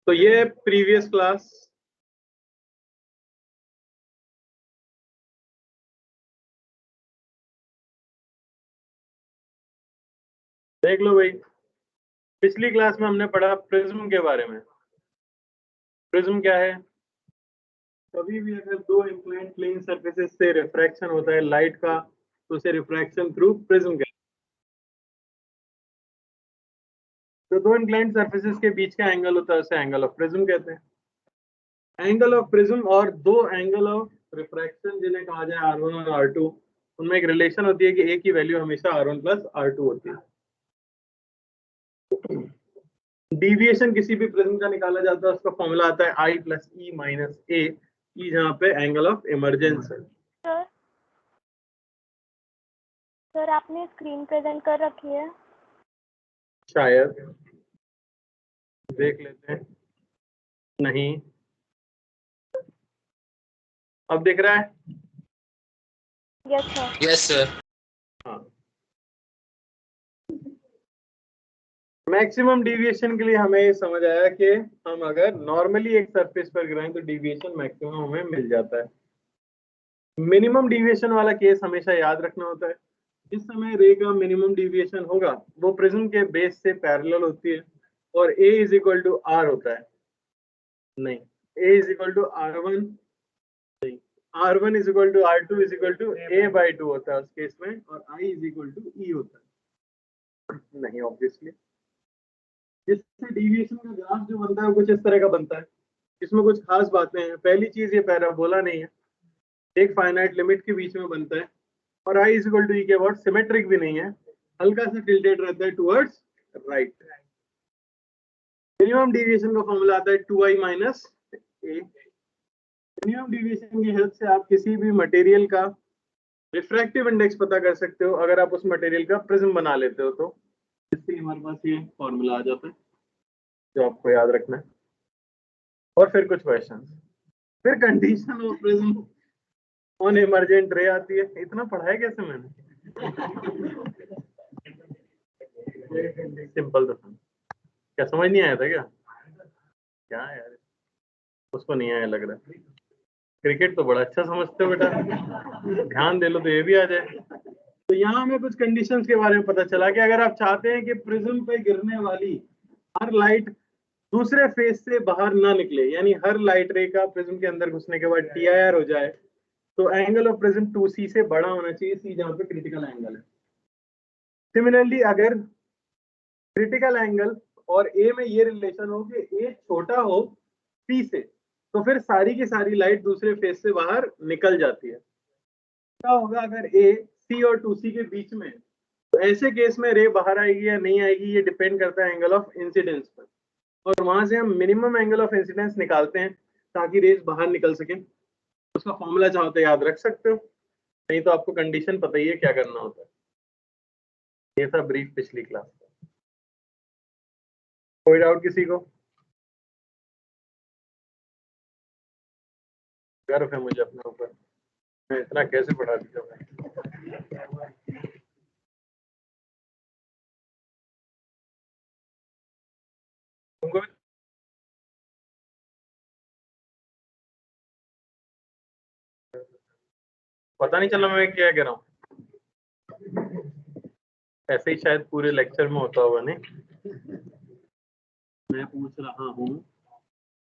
तो ये previous class, देख लो भाई। पिछली क्लास में हमने पढ़ा प्रिज्म के बारे में। प्रिज्म क्या है? कभी भी अगर दो इंक्लाइंड प्लेन सरफेसेस से रिफ्रैक्शन होता है लाइट का, तो उसे रिफ्रैक्शन थ्रू प्रिज्म कहते हैं। तो दो इंक्लाइंड सरफेसेस के बीच का एंगल होता है उसे एंगल ऑफ प्रिज्म कहते हैं। एंगल ऑफ प्रिज्म और दो एंगल ऑफ रिफ्रैक्शन जिन्हें कहा जाए R1 और R2, उनमें एक रिलेशन होती है कि एक की वैल्यू हमेशा R1 प्लस R2 होती है। डिविएशन किसी भी प्रिज्म का निकाला जाता है, उसका फॉर्मूला आता है I plus E minus A, E जहाँ पे एंगल ऑफ इमरजेंस है। सर आपने स्क्रीन प्रेजेंट कर रखी है? शायद, देख लेते हैं। नहीं, अब दिख रहा है? Yes sir. Yes sir. हाँ, मैक्सिमम डिविएशन के लिए हमें ये समझ आया कि हम अगर नॉर्मली एक सरफेस पर गिराएं तो डिविएशन मैक्सिमम हमें मिल जाता है। मिनिमम डिविएशन वाला केस हमेशा याद रखना होता है। जिस समय रे का मिनिमम डिविएशन होगा वो प्रिज्म के बेस से पैरेलल होती है और A is equal to R होता है। नहीं, A is equal to R1, नहीं, R1 is equal to R2 is equal to A/2 होता है उस केस में, और I is equal to E होता है। नहीं, ऑब्वियसली जिससे डिविएशन का ग्राफ जो बनता है वो कुछ इस तरह का बनता है। इसमें कुछ खास बातें हैं। पहली चीज, ये पैराबोला नहीं है, एक फाइनाइट लिमिट के बीच में बनता है, और I is equal to E के अबाउट सिमेट्रिक भी नहीं है, हल्का सा टिल्टेड रहता है टुवर्ड्स राइट। मिनिमम डिविएशन का फॉर्मूला आता है 2I minus A। Minimum deviation की हेल्प से आप किसी भी मटेरियल का रिफ्रैक्टिव इंडेक्स पता कर सकते हो अगर आप उस मटेरियल का प्रिज्म बना लेते हो, तो इससे हमारे पास ये फॉर्मूला आ जाता है जो आपको याद रखना है। और फिर कुछ क्वेश्चन, फिर condition of prism on emergent ray आती है। इतना पढ़ा है कैसे मैंने? सिंपल तो था। क्या समझ नहीं आया था क्या? क्या यार, उसको नहीं आया लग रहा है। क्रिकेट तो बड़ा अच्छा समझते हो बेटा, ध्यान दे लो तो ये भी आ जाए। तो यहाँ हमें कुछ कंडीशंस के बारे में पता चला कि अगर आप चाहते हैं कि प्रिज्म पे गिरने वाली हर लाइट दूसरे फेस से बाहर ना निकले, यानी हर लाइट रे का प्रिज्म के अंदर घुसने के बाद TIR हो जाए, तो एंगल ऑफ प्रिज्म 2C से बड़ा होना चाहिए, C जहाँ पे क्रिटिकल एंगल है। सिमिलरली अगर क्रिटिकल एंगल और A में ये रिलेशन हो कि A छोटा हो P से, तो फिर सारी की सारी लाइट दूसरे फेस से बाहर निकल जाती है। क्या होगा अगर A C और 2C के बीच में, तो ऐसे केस में रे बाहर आएगी या नहीं आएगी ये डिपेंड करता है एंगल ऑफ इंसिडेंस पर, और वहां से हम मिनिमम एंगल ऑफ इंसिडेंस निकालते हैं ताकि रेज बाहर निकल सके। उसका फॉर्मूला चाहो तो याद रख सकते हो, नहीं तो आपको कंडीशन पता ही है क्या करना होता है। ये था ब्रीफ पिछली क्लास का। कोई डाउट किसी को? गर्व है मुझे अपने ऊपर, मैं इतना कैसे पढ़ा दिया भाई। तुमको पता नहीं चला मैं क्या कह रहा हूँ? ऐसे ही शायद पूरे लेक्चर में होता होगा। नहीं, मैं पूछ रहा हूँ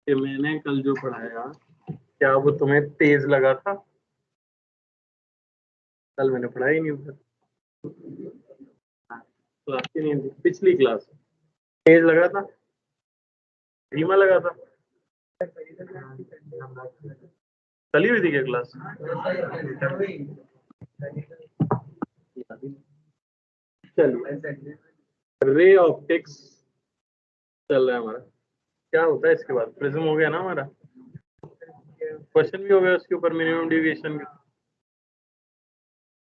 कि मैंने कल जो पढ़ाया क्या वो तुम्हें तेज लगा था? कल मैंने पढ़ाया ही नहीं उधर, क्लास की नहीं थी, पिछली क्लास। तेज लगा था, धीमा लगा था? चली हुई थी क्या क्लास? चलिए, रे ऑप्टिक्स चल रहा है हमारा। क्या होता है इसके बाद? प्रिज्म हो गया ना हमारा, क्वेश्चन भी हो गया उसके ऊपर मिनिमम डेविएशन का।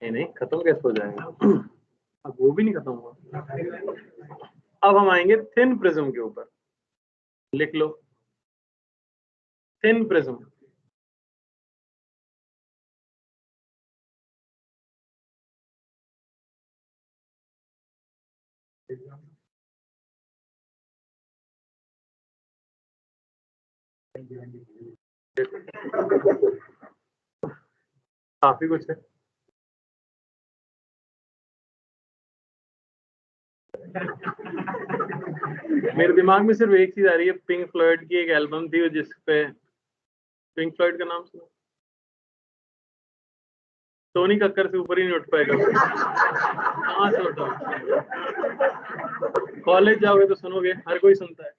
नहीं, खत्म कैसे हो जाएगा? अब वो भी नहीं खत्म हुआ। अब हम आएंगे थिन प्रिज्म के ऊपर। लिख लो, थिन प्रिज्म। काफी कुछ है। मेरे दिमाग में सिर्फ एक चीज आ रही है, पिंक फ्लॉयड की एक एल्बम थी जिसपे, पिंक फ्लॉयड का नाम सुना? टोनी कक्कर से ऊपर ही नहीं उठ पाएगा। कहाँ से उठा? कॉलेज जाओगे तो सुनोगे, हर कोई सुनता है।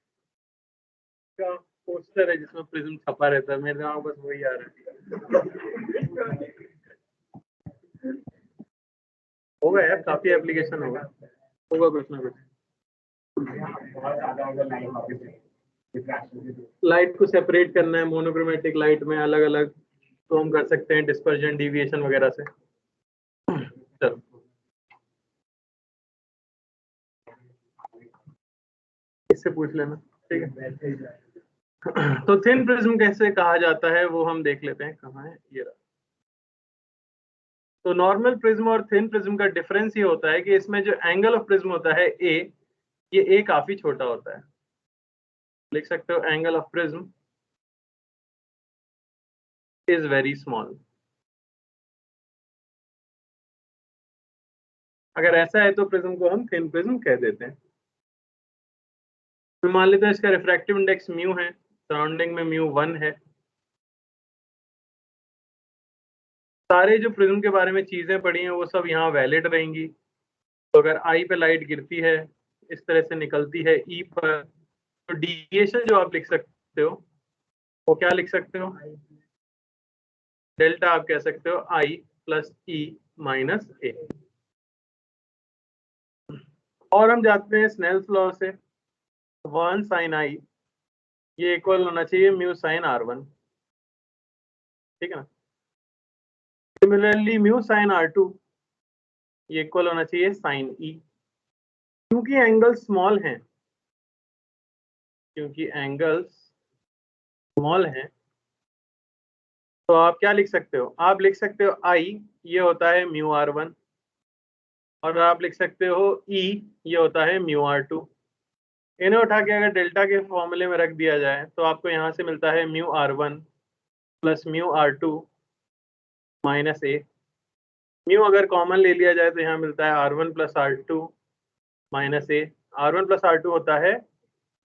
का पोस्टर है जिसमें प्रिज्म छपा रहता है, मेरे दिमाग बस वही आ रहा है। होगा यार, काफी एप्लीकेशन होगा कुछ ना कुछ। लाइट को सेपरेट करना है मोनोक्रोमेटिक लाइट में अलग अलग, तो हम कर सकते हैं डिस्पर्जन डिविएशन वगैरह से। चलो इससे पूछ लेना, ठीक है। तो थिन प्रिज्म कैसे कहा जाता है वो हम देख लेते हैं, कहाँ है ये रहा। तो नॉर्मल प्रिज्म और थिन प्रिज्म का डिफरेंस ये होता है कि इसमें जो एंगल ऑफ प्रिज्म होता है ए, ये ए काफी छोटा होता है। लिख सकते हो angle of prism is very small. अगर ऐसा है तो प्रिज्म को हम थिन प्रिज्म कह देते हैं। तो मान लेते हैं इसका रिफ्रैक्टिव इंडेक्स म्यू है, सराउंडिंग में म्यू 1 है। सारे जो प्रिज्म के बारे में चीजें पढ़ी हैं वो सब यहाँ वैलिड रहेंगी। तो अगर आई पे लाइट गिरती है, इस तरह से निकलती है ई पर, तो डिविएशन जो आप लिख सकते हो वो क्या लिख सकते हो, डेल्टा आप कह सकते हो आई प्लस ई माइनस ए। और हम जाते हैं स्नेल्स लॉ से, 1 साइन आई ये इक्वल होना चाहिए म्यू साइन R1, ठीक है ना। सिमिलरली म्यू साइन R2 ये इक्वल होना चाहिए साइन ई। क्योंकि एंगल्स स्मॉल हैं, क्योंकि एंगल्स स्मॉल हैं, तो आप क्या लिख सकते हो, आप लिख सकते हो आई ये होता है म्यू R1, और आप लिख सकते हो ई ये होता है म्यू R2। इन्हें उठा के अगर डेल्टा के फॉर्मूले में रख दिया जाए तो आपको यहाँ से मिलता है mu R1 plus mu R2 minus A. Mu अगर कॉमन ले लिया जाए तो यहाँ मिलता है R1 प्लस R2 माइनस ए। R1 प्लस R2 होता है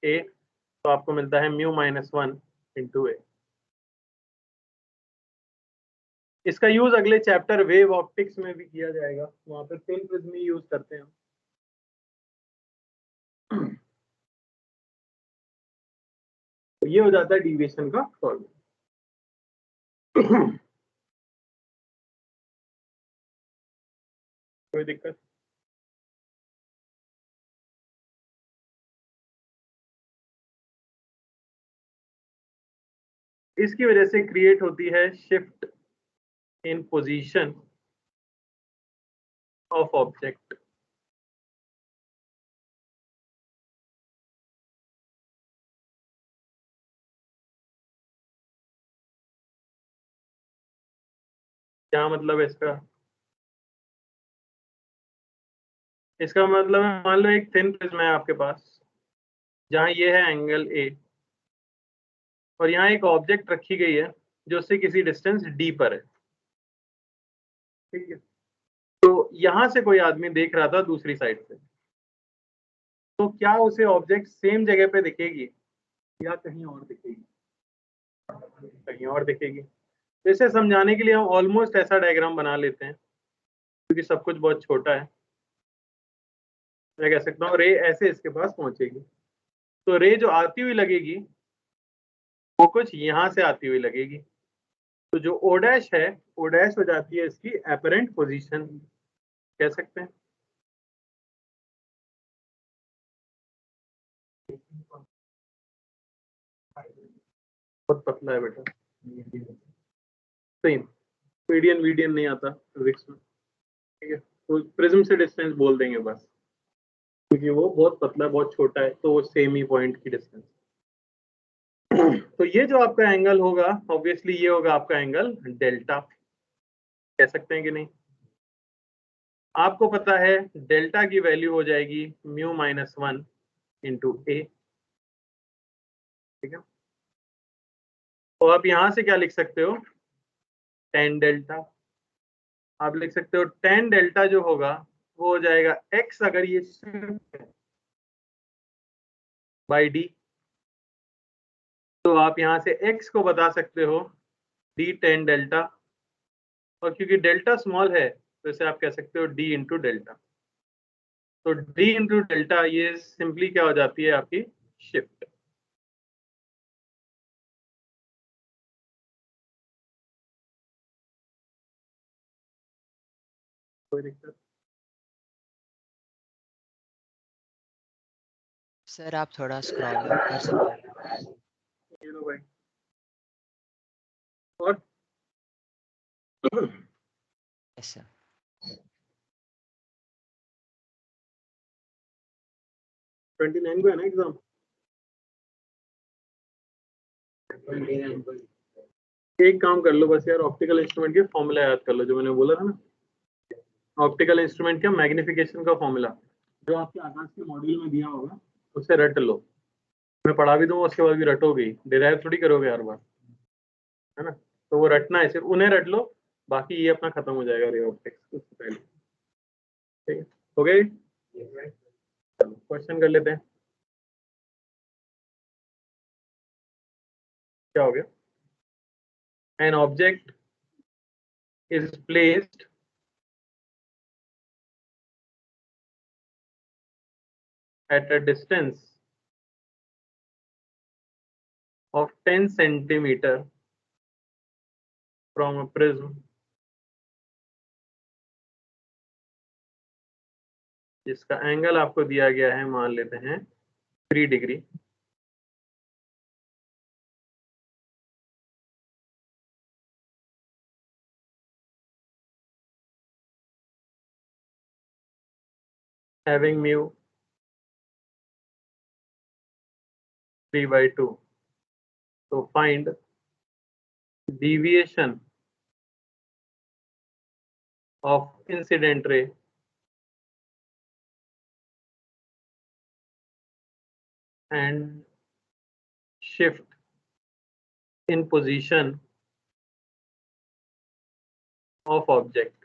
ए, तो आपको मिलता है म्यू माइनस 1 इंटू ए। इसका यूज अगले चैप्टर वेव ऑप्टिक्स में भी किया जाएगा, वहां पर थिन प्रिज्म यूज करते हैं। तो ये हो जाता है डिविएशन का फॉर्मूला। कोई दिक्कत? इसकी वजह से क्रिएट होती है shift in position of object. क्या मतलब है इसका? इसका मतलब है मान लो एक थिन प्रिज्म है आपके पास, जहां ये है एंगल ए, और यहाँ एक ऑब्जेक्ट रखी गई है जो उससे किसी डिस्टेंस डी पर है, ठीक है। तो यहां से कोई आदमी देख रहा था दूसरी साइड से, तो क्या उसे ऑब्जेक्ट सेम जगह पे दिखेगी या कहीं और दिखेगी? कहीं और दिखेगी। तो इसे समझाने के लिए हम ऑलमोस्ट ऐसा डायग्राम बना लेते हैं, क्योंकि सब कुछ बहुत छोटा है। मैं कह सकता हूँ रे ऐसे इसके पास पहुंचेगी, तो रे जो आती हुई लगेगी वो कुछ यहाँ से आती हुई लगेगी। तो जो ओ डैश है, ओ डैश हो जाती है इसकी एपरेंट पोजीशन, कह सकते हैं। बहुत पतला है बेटा, सही। मीडियन वीडियन नहीं आता फिजिक्स में, ठीक है। तो प्रिज्म से डिस्टेंस बोल देंगे बस, क्योंकि वो बहुत पतला बहुत छोटा है, तो वो सेम ही पॉइंट की डिस्टेंस। तो ये जो आपका एंगल होगा ऑब्वियसली ये होगा आपका एंगल डेल्टा, कह सकते हैं कि नहीं। आपको पता है डेल्टा की वैल्यू हो जाएगी म्यू माइनस 1 इंटू ए, ठीक है। तो आप यहां से क्या लिख सकते हो, टेन डेल्टा। आप लिख सकते हो टेन डेल्टा जो होगा वो हो जाएगा x, अगर ये शिफ्ट है, बाई डी। तो आप यहां से x को बता सकते हो डी टेन डेल्टा, और क्योंकि डेल्टा स्मॉल है तो इसे आप कह सकते हो डी इंटू डेल्टा। तो डी इंटू डेल्टा ये सिंपली क्या हो जाती है, आपकी शिफ्ट। कोई दिक्कत? सर आप थोड़ा स्क्रॉल अप कर सकते हैं। ये लो भाई। और यस सर। 29 को है ना एग्जाम? एक काम कर लो बस यार, ऑप्टिकल इंस्ट्रूमेंट के फॉर्मूला याद कर लो जो मैंने बोला था ना। ऑप्टिकल इंस्ट्रूमेंट का मैग्निफिकेशन का फॉर्मूला जो आपके आकाश के मॉड्यूल में दिया होगा, उसे रट लो। मैं पढ़ा भी दूंगा, उसके बाद भी रटोगे, डिराइव थोड़ी करोगे हर बार, है ना। तो वो रटना है, सिर्फ उन्हें रट लो, बाकी ये अपना खत्म हो जाएगा रे ऑप्टिक्स उससे पहले। ठीक है, हो गई? चलो क्वेश्चन कर लेते हैं। क्या हो गया? An object is placed at a distance of 10 centimeter from a prism जिसका एंगल आपको दिया गया है, मान लेते हैं 3 डिग्री। हैविंग म्यू 3/2, तो find deviation of incident ray and shift in position of object।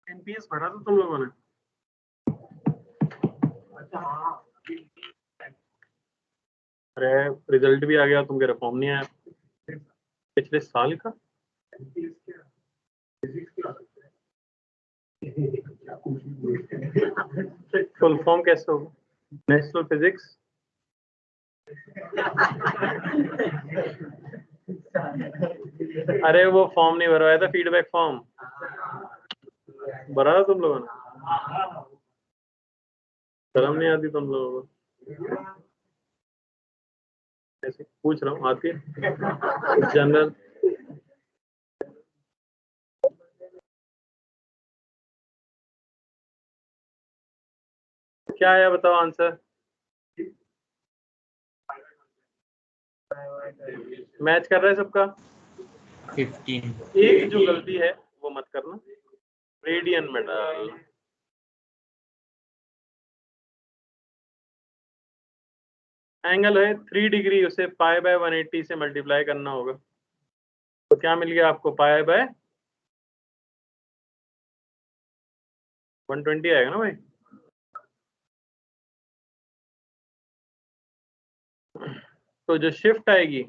NPS भरा था तुम लोगों ने? अरे रिजल्ट भी आ गया, तुम कह रहे फॉर्म नहीं आया पिछले साल का। फुल फॉर्म कैसे होगा? National physics. अरे वो फॉर्म नहीं भरवाया था, फीडबैक फॉर्म भरा था तुम लोगों ने? शर्म नहीं आती तुम लोगों को? ऐसे पूछ रहा हूँ, आती है जनरल? क्या है बताओ आंसर? मैच कर रहा है सबका? 15। एक जो गलती है वो मत करना, रेडियन में डाल। एंगल है 3 डिग्री, उसे पाई बाय 180 से मल्टीप्लाई करना होगा। तो क्या मिल गया आपको? पाई बाय 120 आएगा ना भाई। तो जो शिफ्ट आएगी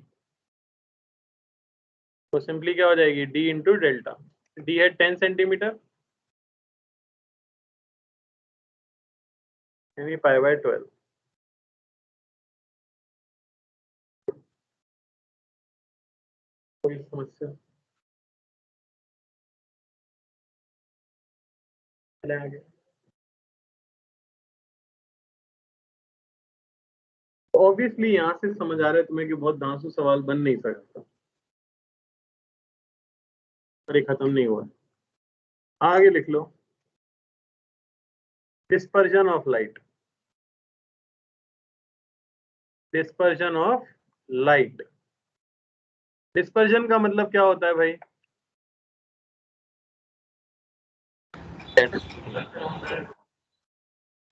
वो सिंपली क्या हो जाएगी, डी इंटू डेल्टा। डी है 10 सेंटीमीटर, यानी पाई बाय 12। कोई समस्या? चले आगे। ऑब्वियसली यहां से समझ आ रहा है तुम्हें कि बहुत धांसू सवाल बन नहीं सकता, पर ये खत्म नहीं हुआ। आगे लिख लो, dispersion of light. Dispersion of light, dispersion का मतलब क्या होता है भाई?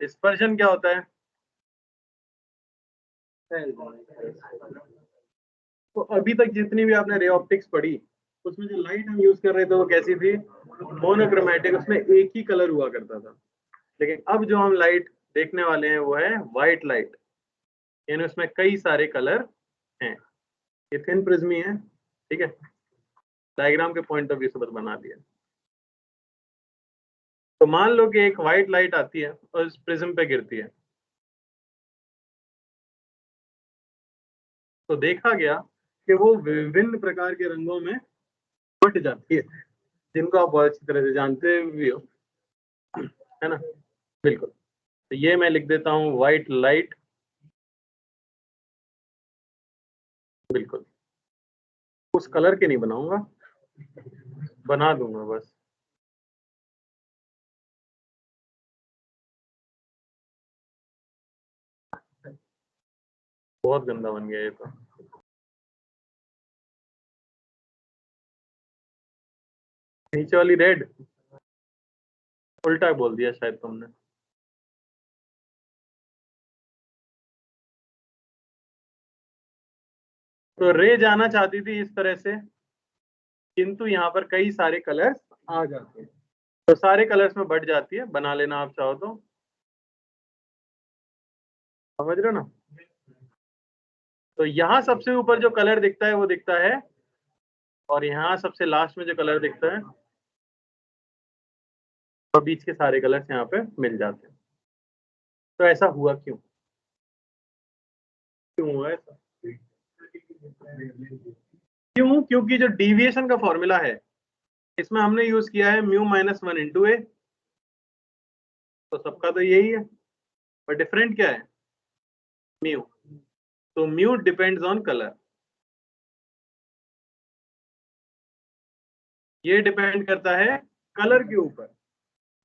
डिस्पर्जन क्या होता है? तो अभी तक जितनी भी आपने रे ऑप्टिक्स पढ़ी, उसमें जो लाइट हम यूज कर रहे थे वो कैसी थी? मोनोक्रोमैटिक, उसमें एक ही कलर हुआ करता था। लेकिन अब जो हम लाइट देखने वाले हैं वो है व्हाइट लाइट, यानी उसमें कई सारे कलर हैं। ये थिन प्रिज्मी है, ठीक है, डायग्राम के पॉइंट ऑफ व्यू से बस बना दिया। तो मान लो कि एक व्हाइट लाइट आती है और इस प्रिज्म पे गिरती है, तो देखा गया कि वो विभिन्न प्रकार के रंगों में बट जाती है, जिनको आप बहुत अच्छी तरह से जानते भी हो, है ना? बिल्कुल। तो ये मैं लिख देता हूं व्हाइट लाइट, बिल्कुल उस कलर के नहीं बनाऊंगा, बना दूंगा बस। बहुत गंदा बन गया ये तो। नीचे वाली रेड, उल्टा बोल दिया शायद तुमने। तो रे जाना चाहती थी इस तरह से, किंतु यहाँ पर कई सारे कलर्स आ जाते हैं, तो सारे कलर्स में बट जाती है, बना लेना आप चाहो तो। समझ रहे हो ना? तो यहाँ सबसे ऊपर जो कलर दिखता है वो दिखता है, और यहाँ सबसे लास्ट में जो कलर दिखता है, और बीच के सारे कलर्स यहाँ पे मिल जाते हैं। तो ऐसा हुआ क्यों? क्यों हुआ ऐसा? क्यों? क्योंकि जो डिविएशन का फॉर्मूला है, इसमें हमने यूज किया है म्यू माइनस 1 इंटू ए। तो सबका तो यही है, पर डिफरेंट क्या है? म्यू। तो म्यू डिपेंड्स ऑन कलर, ये डिपेंड करता है कलर के ऊपर।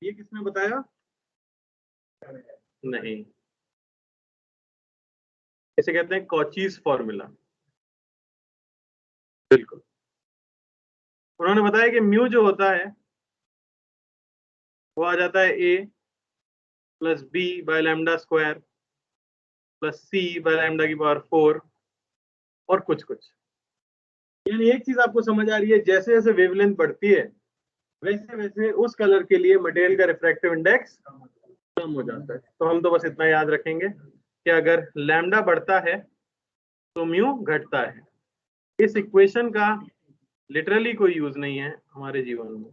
ये किसने बताया? नहीं, इसे कहते हैं कॉचीज फॉर्मूला। बिल्कुल। उन्होंने बताया कि म्यू जो होता है वो आ जाता है A plus B by lambda square plus C by lambda की पावर 4 और कुछ कुछ। यानी एक चीज आपको समझ आ रही है, जैसे जैसे वेवलेंथ बढ़ती है वैसे वैसे उस कलर के लिए मटेरियल का रिफ्रैक्टिव इंडेक्स कम हो जाता है। तो हम तो बस इतना याद रखेंगे कि अगर लैम्डा बढ़ता है तो म्यू घटता है। इस इक्वेशन का लिटरली कोई यूज नहीं है हमारे जीवन में,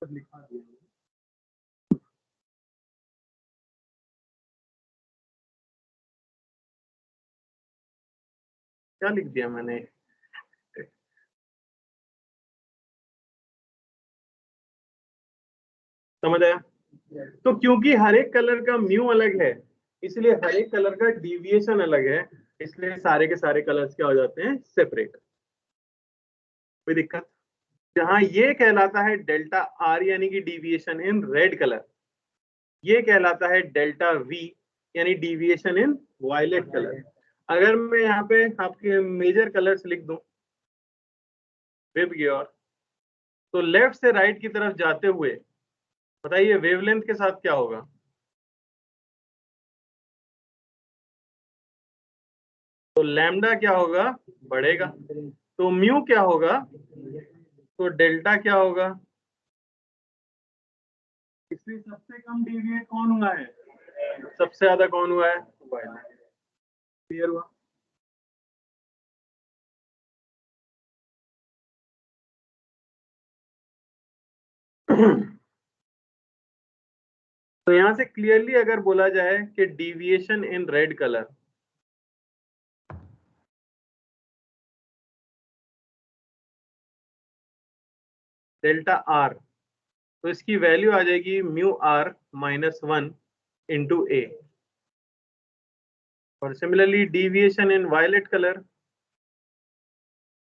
बस लिखा दिया है। क्या लिख दिया मैंने? समझ आया? तो क्योंकि हर एक कलर का म्यू अलग है, इसलिए हर एक कलर का डिविएशन अलग है, इसलिए सारे के सारे कलर्स क्या हो जाते हैं? सेपरेट। कोई दिक्कत? जहां ये कहलाता है डेल्टा आर यानी कि डिविएशन इन रेड कलर, ये कहलाता है डेल्टा वी यानी डिविएशन इन वायलेट कलर। अगर मैं यहाँ पे आपके मेजर कलर्स लिख दूं वेब की ओर, तो लेफ्ट से राइट की तरफ जाते हुए बताइए वेवलेंथ के साथ क्या होगा? तो लैम्डा क्या होगा? बढ़ेगा। तो म्यू क्या होगा? तो डेल्टा क्या होगा? इसमें सबसे कम डेविएट कौन हुआ है? सबसे ज्यादा कौन हुआ है? क्लियर हुआ? तो यहां से क्लियरली अगर बोला जाए कि deviation in red colour, delta R तो इसकी वैल्यू आ जाएगी म्यू आर -1 इंटू ए। और सिमिलरली डिविएशन इन वायलेट कलर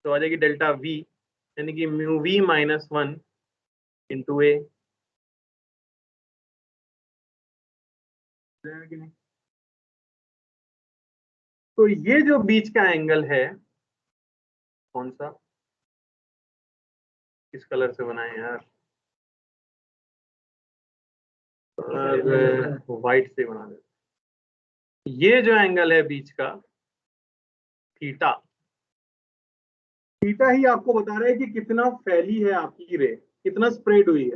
तो आ जाएगी डेल्टा वी, यानी कि म्यू वी -1 इंटू ए। तो ये जो बीच का एंगल है कौन सा, किस कलर से बनाए यार, व्हाइट से बना दे। ये जो एंगल है बीच का थीटा, थीटा ही आपको बता रहा है कि कितना फैली है आपकी रे, कितना स्प्रेड हुई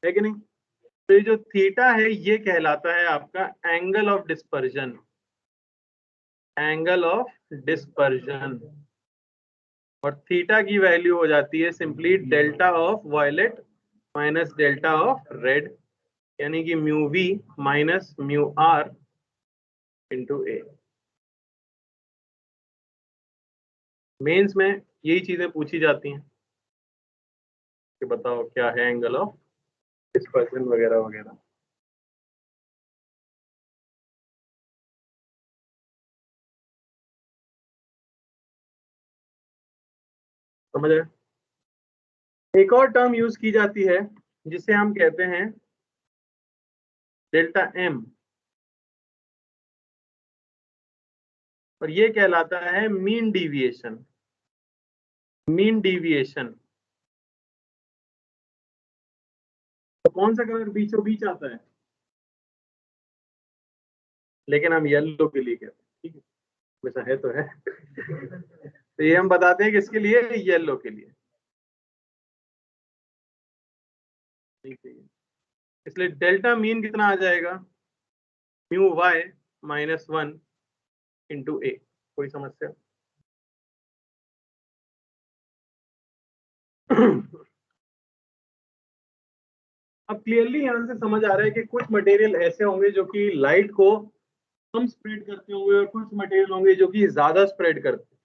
है कि नहीं। तो ये जो थीटा है ये कहलाता है आपका angle of dispersion, angle of dispersion. और थीटा की वैल्यू हो जाती है simply delta of violet minus delta of red, यानी कि mu V minus mu R into A. Mains में यही चीजें पूछी जाती हैं कि बताओ क्या है एंगल ऑफ डिस्पर्जन वगैरह वगैरह। समझ आए। एक और टर्म यूज की जाती है जिसे हम कहते हैं डेल्टा एम, और ये कहलाता है मीन डिविएशन। मीन डिविएशन तो कौन सा कलर बीचों बीच आता है, लेकिन हम येलो के लिए कहते हैं, ठीक है, वैसा है तो है। तो ये हम बताते हैं किसके लिए, येलो के लिए, ठीक है। इसलिए डेल्टा मीन कितना आ जाएगा, म्यू वाई -1 इंटू ए। कोई समस्या। अब क्लियरली यहां से समझ आ रहा है कि कुछ मटेरियल ऐसे होंगे जो कि लाइट को कम स्प्रेड करते होंगे और कुछ मटेरियल होंगे जो कि ज्यादा स्प्रेड करते हैं।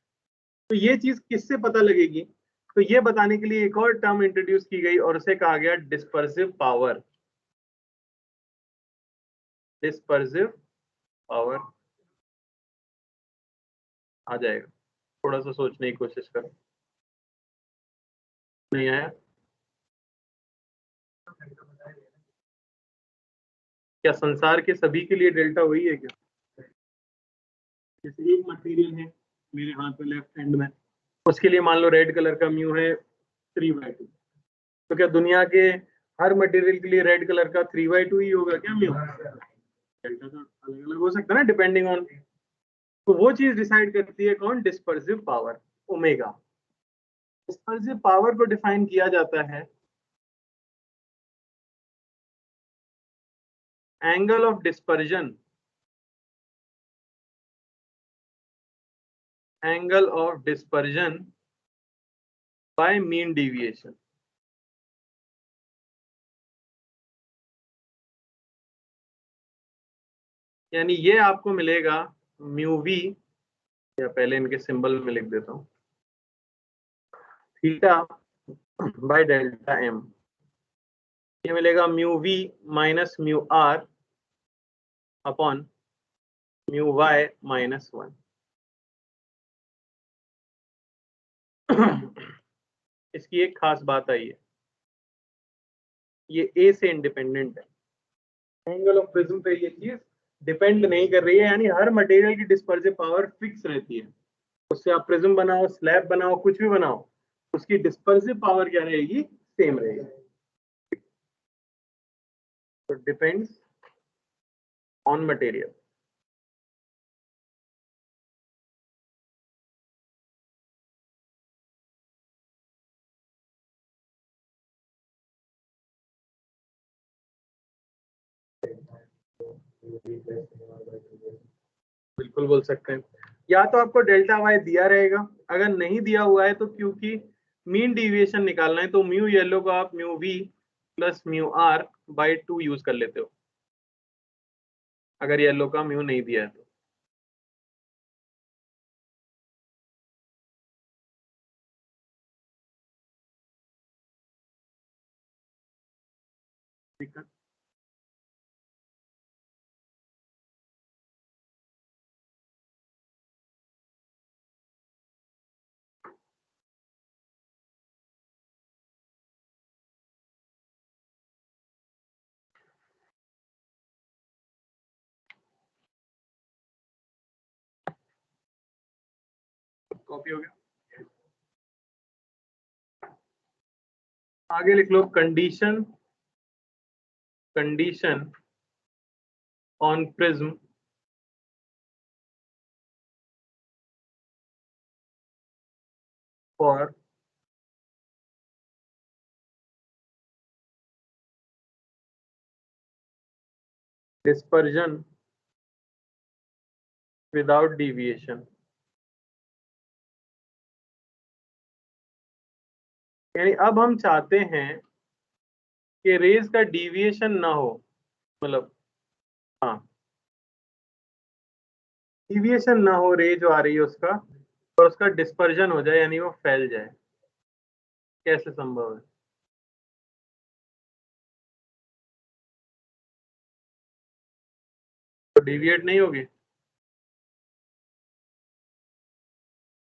तो ये चीज किससे पता लगेगी, तो ये बताने के लिए एक और टर्म इंट्रोड्यूस की गई और उसे कहा गया डिस्पर्सिव पावर। डिस्पर्सिव पावर आ जाएगा, थोड़ा सा सोचने की कोशिश करो। नहीं आया, क्या संसार के सभी के लिए डेल्टा वही है क्या। जैसे एक मटेरियल है मेरे हाथ में लेफ्ट हैंड में, उसके लिए मान लो रेड कलर का म्यू है 3/2, तो क्या दुनिया के हर मटेरियल के लिए रेड कलर का 3/2 ही होगा क्या म्यू, डेल्टा का अलग अलग हो सकता है ना डिपेंडिंग ऑन। तो वो चीज डिसाइड करती है कौन, dispersive power, omega. Dispersive power को डिफाइन किया जाता है angle of dispersion, angle of dispersion by mean deviation. यानी ये आपको मिलेगा म्यू वी, या पहले इनके सिंबल में लिख देता हूं, थीटा बाय डेल्टा एम। ये मिलेगा mu V minus mu R upon mu Y -1। इसकी एक खास बात आई है, ये ए से इंडिपेंडेंट है। एंगल ऑफ प्रिज्म पे ये चीज डिपेंड नहीं कर रही है, यानी हर मटेरियल की डिस्पर्सिव पावर फिक्स रहती है। उससे आप प्रिज्म बनाओ, स्लैब बनाओ, कुछ भी बनाओ, उसकी डिस्पर्सिव पावर क्या रहेगी, सेम रहेगी। तो डिपेंड्स ऑन मटेरियल। बिल्कुल बोल सकते हैं। या तो आपको डेल्टा वाई दिया रहेगा, अगर नहीं दिया हुआ है तो क्योंकि मीन डिविएशन निकालना है तो म्यू येलो को आप mu V plus mu R by 2 use कर लेते हो, अगर येलो का म्यू नहीं दिया है तो। दिक्कत कॉपी हो गया। आगे लिख लो condition on prism for dispersion without deviation। यानी अब हम चाहते हैं कि रेज का डिविएशन ना हो, मतलब हाँ डिविएशन ना हो रे जो आ रही है उसका, और उसका डिस्पर्जन हो जाए यानी वो फैल जाए। कैसे संभव है? तो डिविएट नहीं होगी,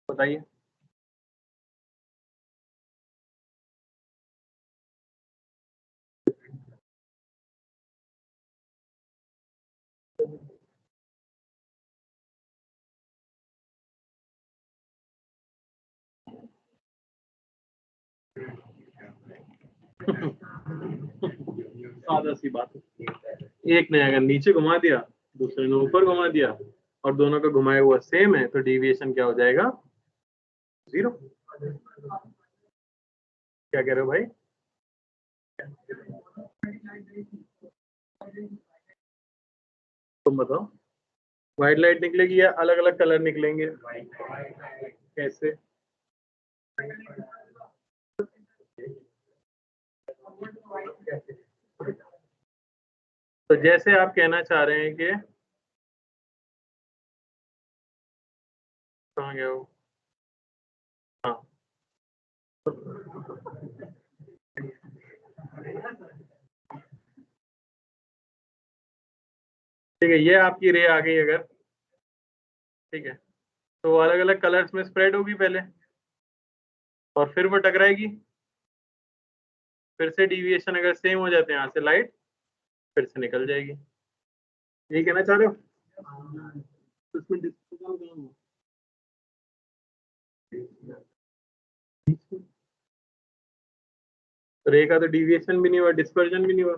बताइए। सादा सी बात है। एक ने अगर नीचे घुमा दिया, दूसरे ने ऊपर घुमा दिया, और दोनों का घुमाया हुआ सेम है, तो डिविएशन क्या हो जाएगा? 0। क्या कह रहे हो भाई? तुम बताओ, व्हाइट लाइट निकलेगी या अलग अलग कलर निकलेंगे? कैसे? तो जैसे आप कहना चाह रहे हैं कि कहाँ गया वो? हाँ ठीक है, ये आपकी रे आ गई अगर, ठीक है, तो अलग अलग कलर्स में स्प्रेड होगी पहले, और फिर वो टकराएगी, फिर से डिविएशन अगर सेम हो जाते हैं यहाँ से लाइट, फिर से निकल जाएगी। ये कहना चाह रहे हो? तो इसमें डिस्पर्जन कहाँ हुआ? रे का तो डिविएशन भी नहीं हुआ, डिस्पर्जन भी नहीं हुआ।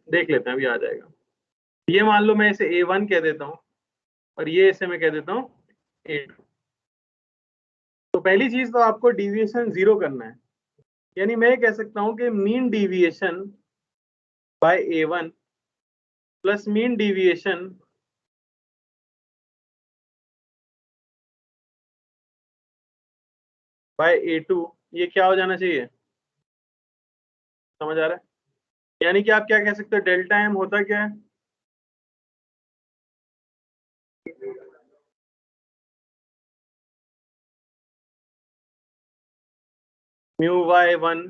देख लेते हैं, अभी आ जाएगा। ये मान लो मैं इसे A1 कह देता हूँ, और ये इसे मैं कह देता हूँ A2। तो पहली चीज तो आपको डिविएशन 0 करना है, यानी मैं कह सकता हूं कि mean deviation by A1 plus mean deviation by A2, ये क्या हो जाना चाहिए? समझ आ रहा है? यानी कि आप क्या कह सकते हो, डेल्टा एम होता क्या है? Mu y1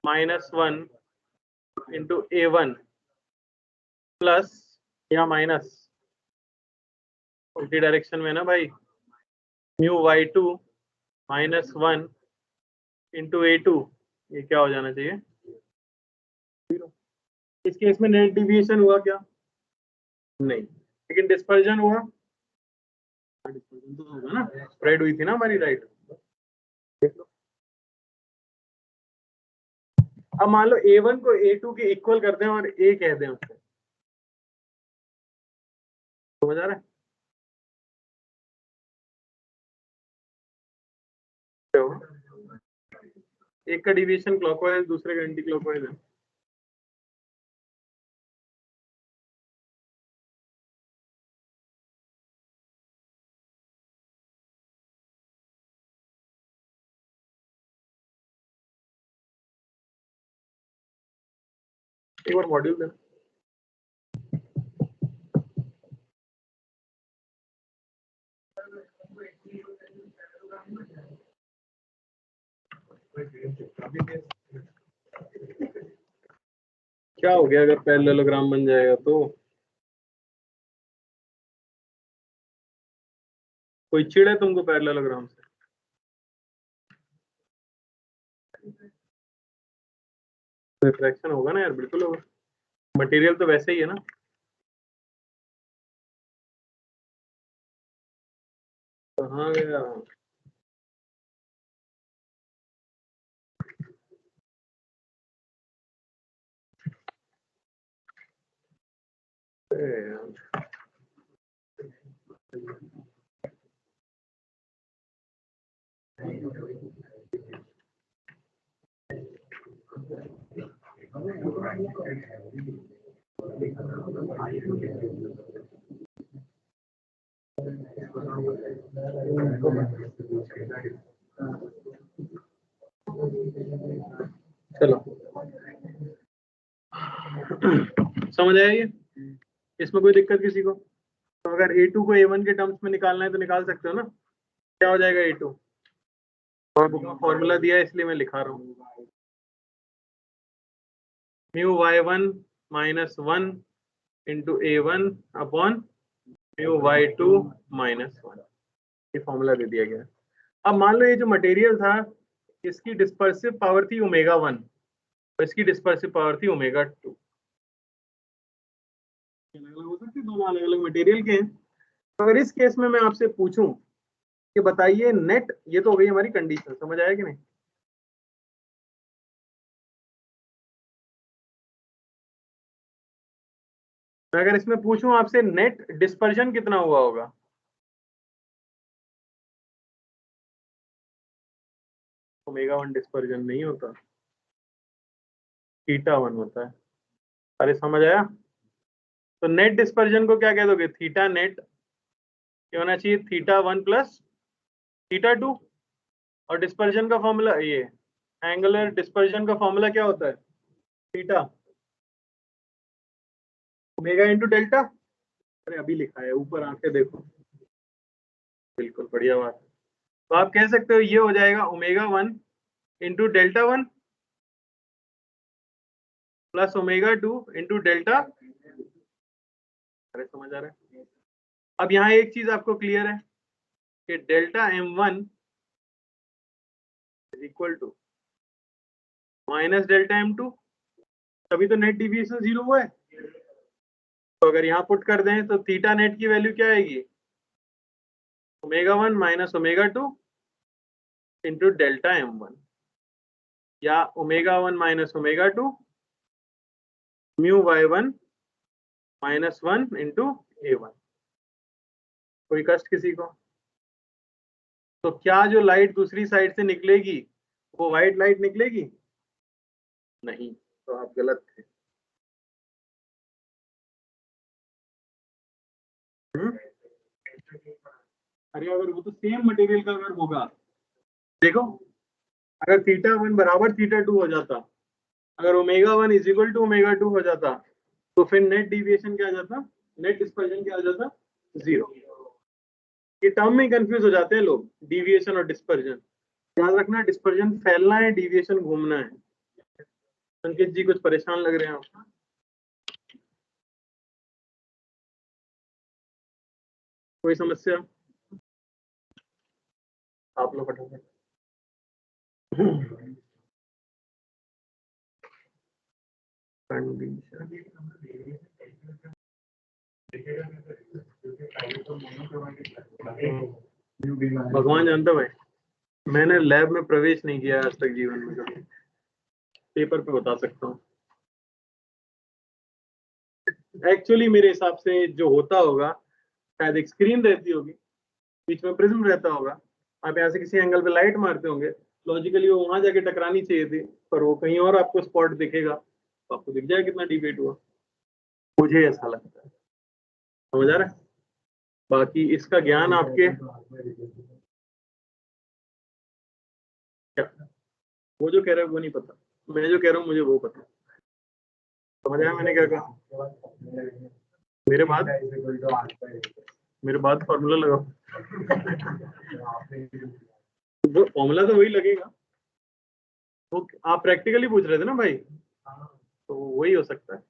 -1 into A1 plus या माइनस, उल्टी डायरेक्शन में ना भाई, म्यू y2 -1 इंटू A2, ये क्या हो जाना चाहिए? 0। इस केस में नेट डिविएशन हुआ क्या? नहीं, लेकिन डिस्पर्जन हुआ। डिस्पर्जन तो होगा ना, स्प्रेड हुई थी ना हमारी लाइट। देख लो, अब मान लो A1 को A2 के इक्वल कर दें और A कह दें उससे, समझ आ रहा है? तो एक का डिविएशन क्लॉकवाइज, दूसरे का एंटी क्लॉकवाइज है। एक बार मॉड्यूल देना। क्या हो गया अगर पैरेललोग्राम बन जाएगा तो? कोई चिढ़े तुमको पैरेललोग्राम से? रिफ्रैक्शन होगा ना यार, बिल्कुल होगा। मटेरियल तो वैसे ही है ना। कहाँ गया? अरे यार। चलो समझ आया ये? इसमें कोई दिक्कत किसी को? तो अगर A2 को A1 के टर्म्स में निकालना है तो निकाल सकते हो ना। क्या हो जाएगा A2? और बुक में फॉर्मूला दिया है इसलिए मैं लिखा रहा हूँ। Mu y1 minus 1 into A1 upon mu y2 minus 1। ये फॉर्मूला दे दिया गया। अब मान लो ये जो मटेरियल था इसकी डिस्पर्सिव पावर थी ओमेगा 1 और इसकी डिस्पर्सिव पावर थी ओमेगा 2। अलग अलग हो सकती है, दोनों अलग अलग मटेरियल के हैं। तो अगर इस केस में मैं आपसे पूछूं कि बताइए नेट, ये तो हो गई हमारी कंडीशन, समझ आया कि नहीं? मैं अगर इसमें पूछूं आपसे नेट डिस्पर्जन कितना हुआ होगा? ओमेगा 1 डिस्पर्जन नहीं होता, थीटा 1 होता है। अरे समझ आया? तो नेट डिस्पर्जन को क्या कह दोगे? थीटा नेट क्या होना चाहिए? Theta 1 plus theta 2। और डिस्पर्जन का फॉर्मूला, ये एंगुलर डिस्पर्जन का फॉर्मूला क्या होता है? Theta omega into delta. अरे अभी लिखा है, ऊपर आके देखो। बिल्कुल बढ़िया बात। तो आप कह सकते हो ये हो जाएगा omega 1 into delta 1 plus omega 2 into delta. अरे समझ आ रहा है? अब यहाँ एक चीज आपको क्लियर है कि delta M1 is equal to minus delta M2। तभी तो नेट डिविएशन 0 हुआ है। तो अगर यहाँ पुट कर दें तो थीटा नेट की वैल्यू क्या आएगी? Omega 1 minus omega 2 into delta M1, या omega 1 minus omega 2 mu y1 minus 1 into A1। कोई कष्ट किसी को? तो क्या जो लाइट दूसरी साइड से निकलेगी वो व्हाइट लाइट निकलेगी? नहीं, तो आप गलत थे। अरे अगर वो तो सेम मटेरियल का अगर होगा, देखो अगर थीटा 1 बराबर थीटा 2 हो जाता, अगर omega 1 is equal to omega 2 हो जाता, तो फिर नेट डिविएशन क्या आ जाता? नेट डिस्पर्जन क्या आ जाता? 0। ये टर्म में कंफ्यूज हो जाते हैं लोग, डिविएशन और डिस्पर्जन। याद रखना, डिस्पर्जन फैलना है, डिविएशन घूमना है। संकेत जी कुछ परेशान लग रहे हैं आप? कोई समस्या? आप लोग फटाफट। भगवान जानता भाई, मैंने लैब में प्रवेश नहीं किया आज तक जीवन में कभी। पेपर पे बता सकता हूँ। एक्चुअली मेरे हिसाब से जो होता होगा, शायद एक स्क्रीन रहती होगी, बीच में प्रिज्म रहता होगा, आप यहाँ से किसी एंगल पे लाइट मारते होंगे, लॉजिकली वो वहां जाके टकरानी चाहिए थी, पर वो कहीं और आपको स्पॉट दिखेगा, तो आपको दिख जाए कितना डिबेट हुआ। मुझे ऐसा लगता है, समझ आ रहा है? बाकी इसका ज्ञान आपके क्या, वो जो कह रहा है वो नहीं पता, मैं जो कह रहा हूँ मुझे वो पता। समझ आया मैंने क्या कहा? मेरे बाद फॉर्मूला लगाओ। वो फॉर्मूला तो वही लगेगा। वो आप प्रैक्टिकली पूछ रहे थे ना भाई? तो वही हो सकता है।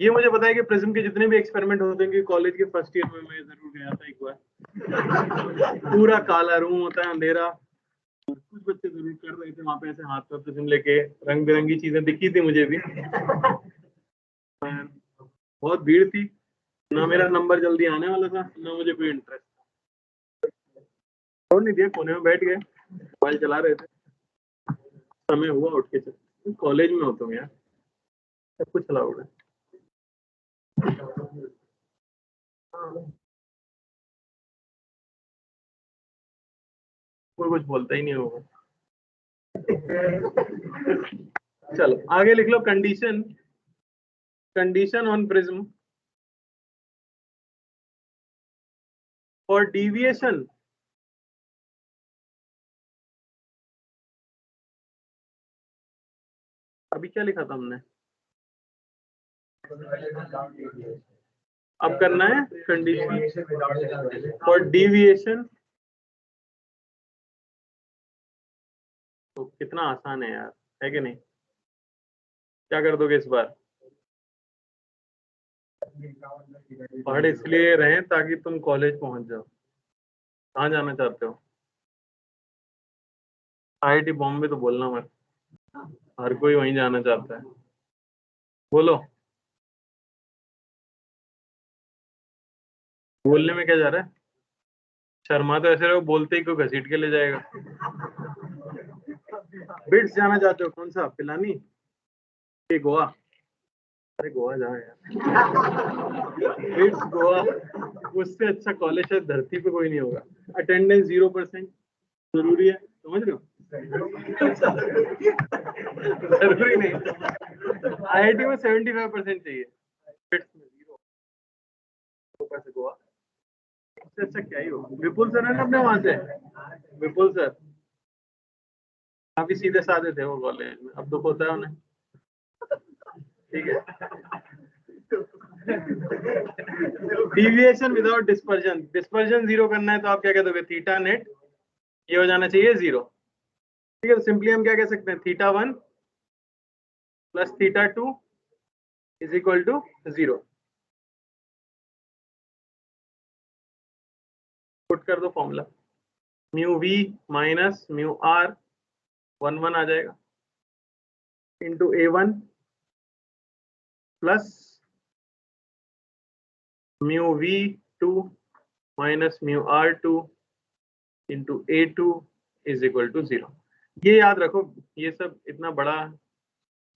ये मुझे पता है कि प्रिज्म के जितने भी एक्सपेरिमेंट होते हैं कॉलेज के फर्स्ट ईयर में मैं जरूर गया था एक बार। पूरा काला रूम होता है, अंधेरा, कुछ बच्चे जरूर कर रहे थे वहां पे ऐसे हाथ पर प्रिज्म लेके, रंग बिरंगी चीजें दिखी थी मुझे भी। बहुत भीड़ थी, ना मेरा नंबर जल्दी आने वाला था, ना मुझे कोई इंटरेस्ट था। छोड़ नहीं दिया, कोने में बैठ गए, मोबाइल चला रहे थे। समय हुआ उठ के चल, कॉलेज में हो तुम यार, सब कुछ अलाउड है। कोई कुछ बोलता ही नहीं होगा। चलो आगे लिख लो, condition, condition on prism for deviation अभी क्या लिखा था हमने, अब करना है कंडीशन फॉर डिविएशन। तो कितना आसान है यार, है कि नहीं? क्या कर दोगे इस बार? पढ़ इसलिए रहे ताकि तुम कॉलेज पहुंच जाओ। कहाँ जाना चाहते हो? IIT बॉम्बे तो बोलना मत, हर कोई वहीं जाना चाहता है। बोलो, बोलने में क्या जा रहा है? शर्मा तो ऐसे रहो, बोलते ही कोई घसीट के ले जाएगा। बिट्स जाना चाहते हो? कौन सा, पिलानी कि गोवा? अरे गोवा जाओ यार। बिट्स गोवा, उससे अच्छा कॉलेज है धरती पे कोई नहीं होगा। अटेंडेंस 0% जरूरी है, समझ रहे हो? जरूरी नहीं, IIT में 75% चाहिए, बिट्स में 0 से गोवा। उससे अच्छा क्या ही हो। विपुल सर है ना अपने वहां से, विपुल सर काफी सीधे साधे थे वो कॉलेज में, अब दुख होता है उन्हें। ठीक है, डिविएशन विदाउट डिस्पर्जन, डिस्पर्जन 0 करना है तो आप क्या कह दोगे? थीटा नेट ये हो जाना चाहिए 0। ठीक है, तो सिंपली हम क्या कह सकते हैं? θ1 plus θ2 is equal to 0। Put कर दो formula, mu V minus mu R 1 आ जाएगा into A1 plus mu V2 minus mu R2 into A2 is equal to 0। ये याद रखो, ये सब इतना बड़ा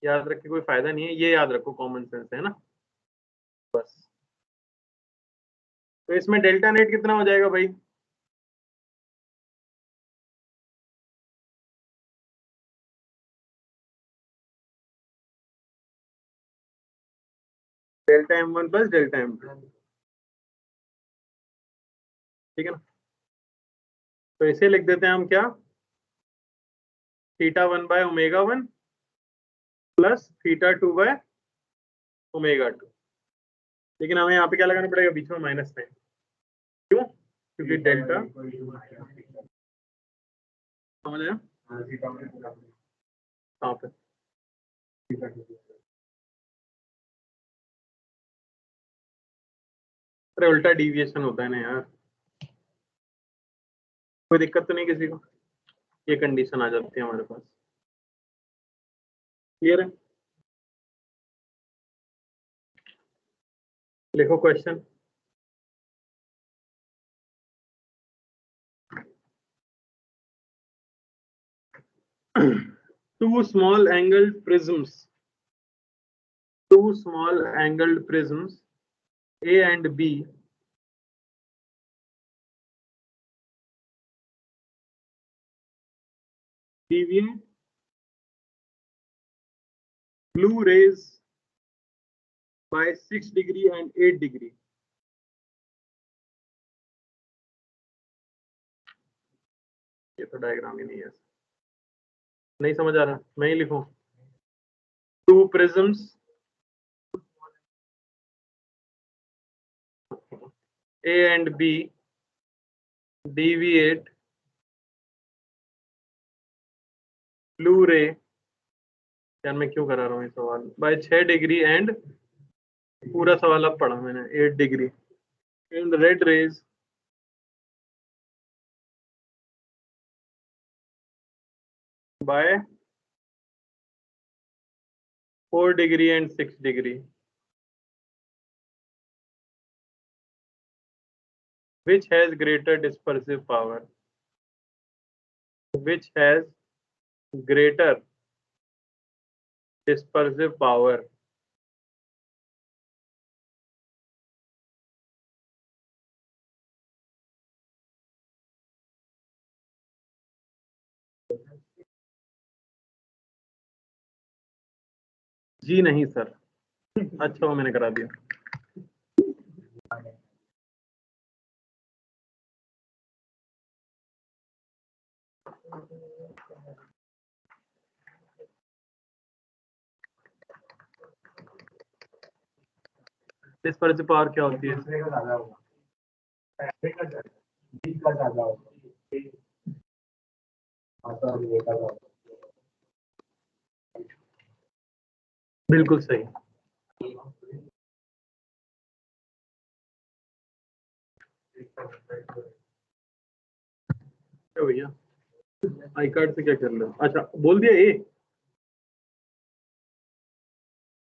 याद रख के कोई फायदा नहीं है, ये याद रखो, कॉमन सेंस है ना बस। तो इसमें डेल्टा नेट कितना हो जाएगा भाई? Delta M1 plus delta M2, ठीक है ना? तो इसे लिख देते हैं हम क्या, θ1/ω1 प्लस θ2/ω2। लेकिन हमें यहाँ पे क्या लगाना पड़ेगा? बीच में माइनस साइन। क्यों? क्योंकि डेल्टा, समझ आया कहाँ पे? अरे उल्टा डिविएशन होता है ना यार, कोई दिक्कत तो नहीं किसी को? ये कंडीशन आ जाती है हमारे पास, क्लियर है? लिखो question. Two small angled prisms, two small angled prisms A and B deviate blue rays by 6 degree and 8 degree. ये तो डायग्राम ही नहीं है, नहीं समझ आ रहा, मैं ही लिखूं? Two prisms A and B deviate blue ray यार मैं क्यों करा रहा हूँ ये सवाल बाय 6 डिग्री एंड पूरा सवाल अब पढ़ा मैंने 8 degree and red rays by 4 degree and 6 degree which has greater dispersive power, which has greater dispersive power. जी नहीं सर, अच्छा वो मैंने करा दिया। डिस्पर्सिव पावर क्या होती है? बिल्कुल सही। क्या भैया आई कार्ड से क्या कर लो? अच्छा बोल दिया ए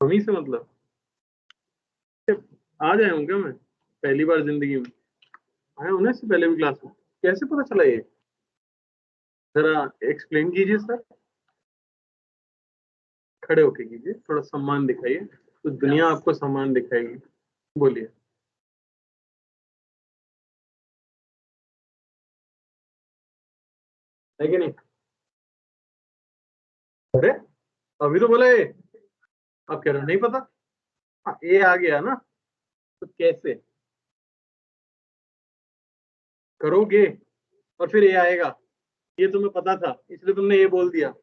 हमी से मतलब आ जाए हूँ क्या मैं पहली बार जिंदगी में आया हूँ ना इससे पहले भी क्लास में कैसे पता चला ये जरा एक्सप्लेन कीजिए सर खड़े होके कीजिए थोड़ा सम्मान दिखाइए तो दुनिया आपको सम्मान दिखाएगी बोलिए है कि नहीं अरे अभी तो बोला ए आप कह रहे हो नहीं पता हाँ ए आ गया ना तो कैसे करोगे और फिर ए आएगा ये तुम्हें पता था इसलिए तुमने ये बोल दिया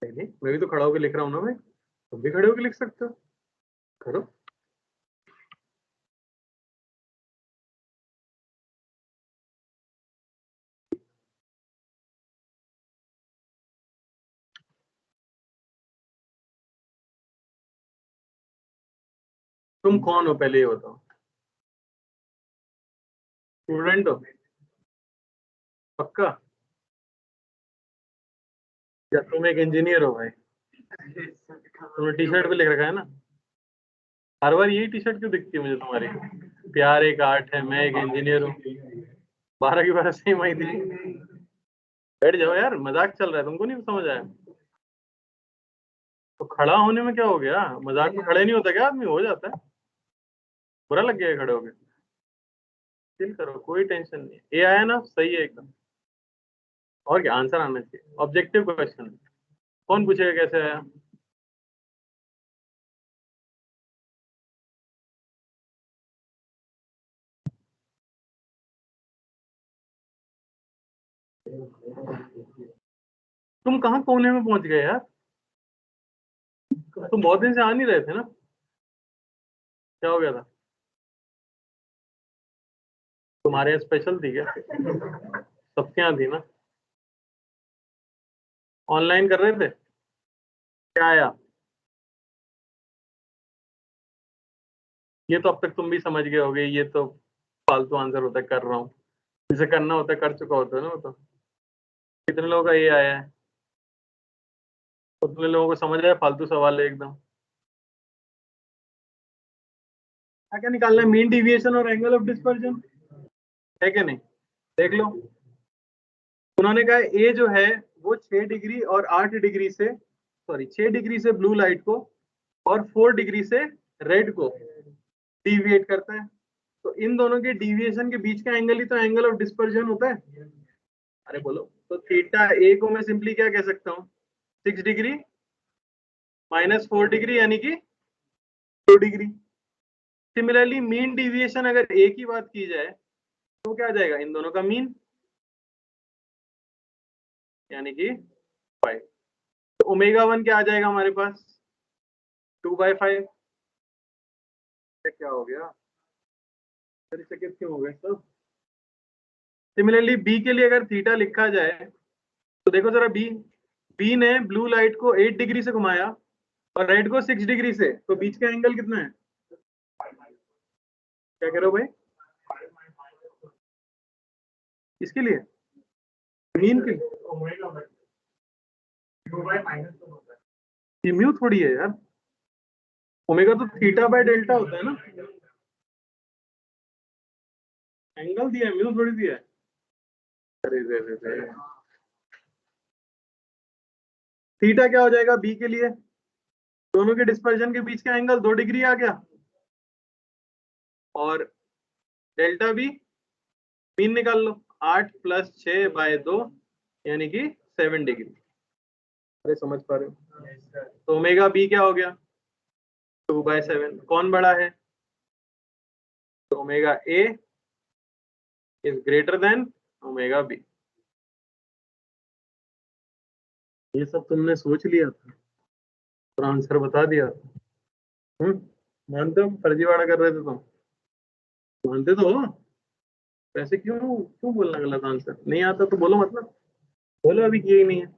नहीं नहीं मैं भी तो खड़ा होकर लिख रहा हूँ ना भाई तुम भी खड़े होकर लिख सकते हो करो तुम कौन हो पहले ये बताओ स्टूडेंट हो पक्का या तुम एक इंजीनियर हो भाई तुमने टी शर्ट पे लिख रखा है ना हर बार यही टी शर्ट क्यों दिखती है मुझे तुम्हारी प्यार एक आर्ट है मैं एक इंजीनियर हूँ 12 की 12 सेम आई थी बैठ जाओ यार मजाक चल रहा है तुमको नहीं समझ आया तो खड़ा होने में क्या हो गया मजाक में खड़े नहीं होता क्या आदमी हो जाता है बुरा लग गया है खड़े होके चिल करो कोई टेंशन नहीं ये आया ना सही है एकदम और क्या आंसर आना चाहिए ऑब्जेक्टिव क्वेश्चन कौन पूछेगा कैसे आया तुम कहाँ कोने में पहुंच गए यार तुम बहुत दिन से आ नहीं रहे थे ना क्या हो गया था तुम्हारे यहाँ स्पेशल थी क्या सबके यहाँ थी ना ऑनलाइन कर रहे थे क्या आया ये तो अब तक तुम भी समझ गए होगे ये तो फालतू आंसर होता है कर रहा हूँ जिसे करना होता है कर चुका होता है ना वो तो कितने लोगों का ये आया है उतने लोगों को समझ आया फालतू सवाल है एकदम क्या क्या निकालना है मीन डिविएशन और एंगल ऑफ डिस्पर्जन है क्या नहीं देख लो उन्होंने कहा ए जो है वो 6 डिग्री और 8 डिग्री से सॉरी 6 डिग्री से ब्लू लाइट को और 4 डिग्री से रेड को डिविएट करता है तो इन दोनों के डिविएशन के बीच का एंगल ही तो एंगल ऑफ डिस्पर्जन होता है अरे बोलो तो थीटा ए को मैं सिंपली क्या कह सकता हूँ 6 डिग्री माइनस 4 डिग्री यानी कि 2 डिग्री सिमिलरली मीन डिविएशन अगर ए की बात की जाए तो क्या आ जाएगा इन दोनों का मीन यानी कि 5 तो ओमेगा 1 क्या आ जाएगा हमारे पास 2/5 क्या हो गया आश्चर्यचकित क्यों हो गए सब? सिमिलरली बी के लिए अगर थीटा लिखा जाए तो देखो जरा, बी ने ब्लू लाइट को 8 डिग्री से घुमाया और रेड को 6 डिग्री से, तो बीच का एंगल कितना है? क्या कह रहे हो भाई? इसके लिए मीन के लिए ये म्यू थोड़ी है यार, ओमेगा तो थीटा बाय डेल्टा होता है ना, एंगल दिया है, म्यू थोड़ी दिया है। अरे रे रे रे, थीटा क्या हो जाएगा बी के लिए? दोनों के डिस्पर्जन के बीच का एंगल 2 डिग्री आ गया, और डेल्टा बी मीन निकाल लो, 8 + 6 बाय 2 यानी कि 7 डिग्री। अरे समझ पा रहे हो? तो ओमेगा बी क्या हो गया? 2/7। कौन बड़ा है? तो omega A is greater than omega B. ये सब तुमने सोच लिया था और आंसर बता दिया। मानते हो फर्जीवाड़ा कर रहे थे तुम? मानते तो हो? वैसे क्यों क्यों बोलना गलत आंसर? नहीं आता तो बोलो, मतलब बोलो अभी किए ही नहीं है।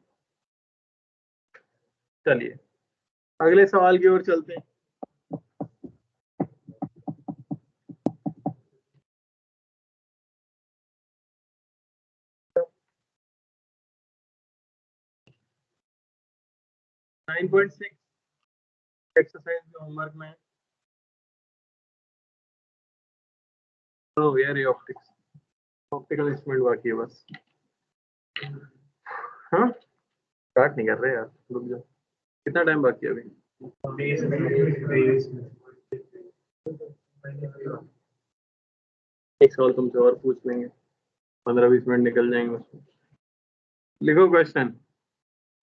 चलिए अगले सवाल की ओर चलते हैं। नाइन 9.6 एक्सरसाइज जो होमवर्क में है। यार ये ऑप्टिकल इंस्ट्रूमेंट बाकी है बस। हाँ स्टार्ट नहीं कर रहे यार, रुक जाओ। कितना टाइम बाकी है अभी? एक सवाल तुमसे और पूछ लेंगे, 15-20 मिनट निकल जाएंगे उसमें। लिखो क्वेश्चन।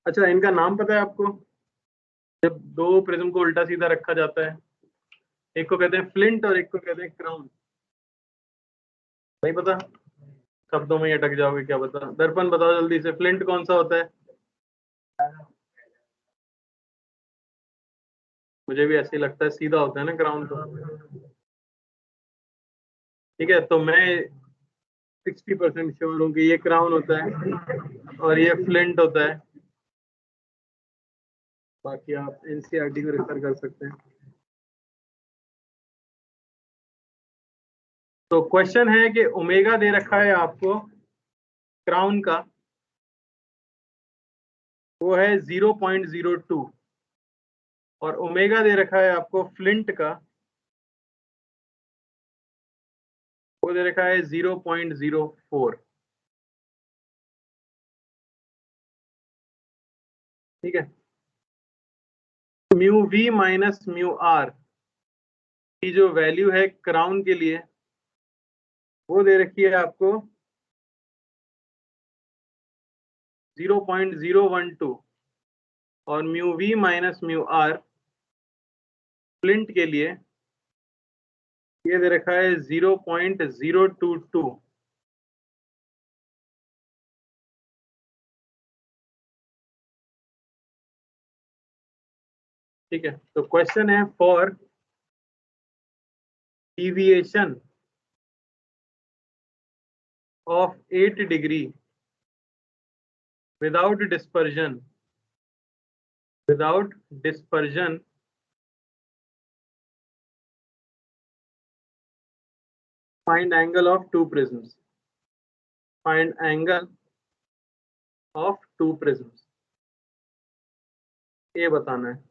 अच्छा इनका नाम पता है आपको? जब दो प्रिज्म को उल्टा सीधा रखा जाता है, एक को कहते हैं फ्लिंट और एक को कहते हैं क्राउन। नहीं पता? शब्दों में ही अटक जाओगे, क्या पता। दर्पण बताओ जल्दी से, फ्लिंट कौन सा होता है? मुझे भी ऐसे ही लगता है, सीधा होता है ना क्राउन तो। ठीक है, तो मैं 60% श्योर हूँ कि ये क्राउन होता है और ये फ्लिंट होता है। बाकी आप एनसीईआरटी को रेफर कर सकते हैं। तो क्वेश्चन है कि ओमेगा दे रखा है आपको क्राउन का, वो है 0.02, और ओमेगा दे रखा है आपको फ्लिंट का, वो दे रखा है 0.04। ठीक है, mu V minus mu R की जो वैल्यू है क्राउन के लिए, वो दे रखी है आपको 0.012, और mu V minus mu R flint के लिए ये दे रखा है 0.022। ठीक है, तो क्वेश्चन है for deviation of 8 degree without dispersion find angle of two prisms, ये बताना है।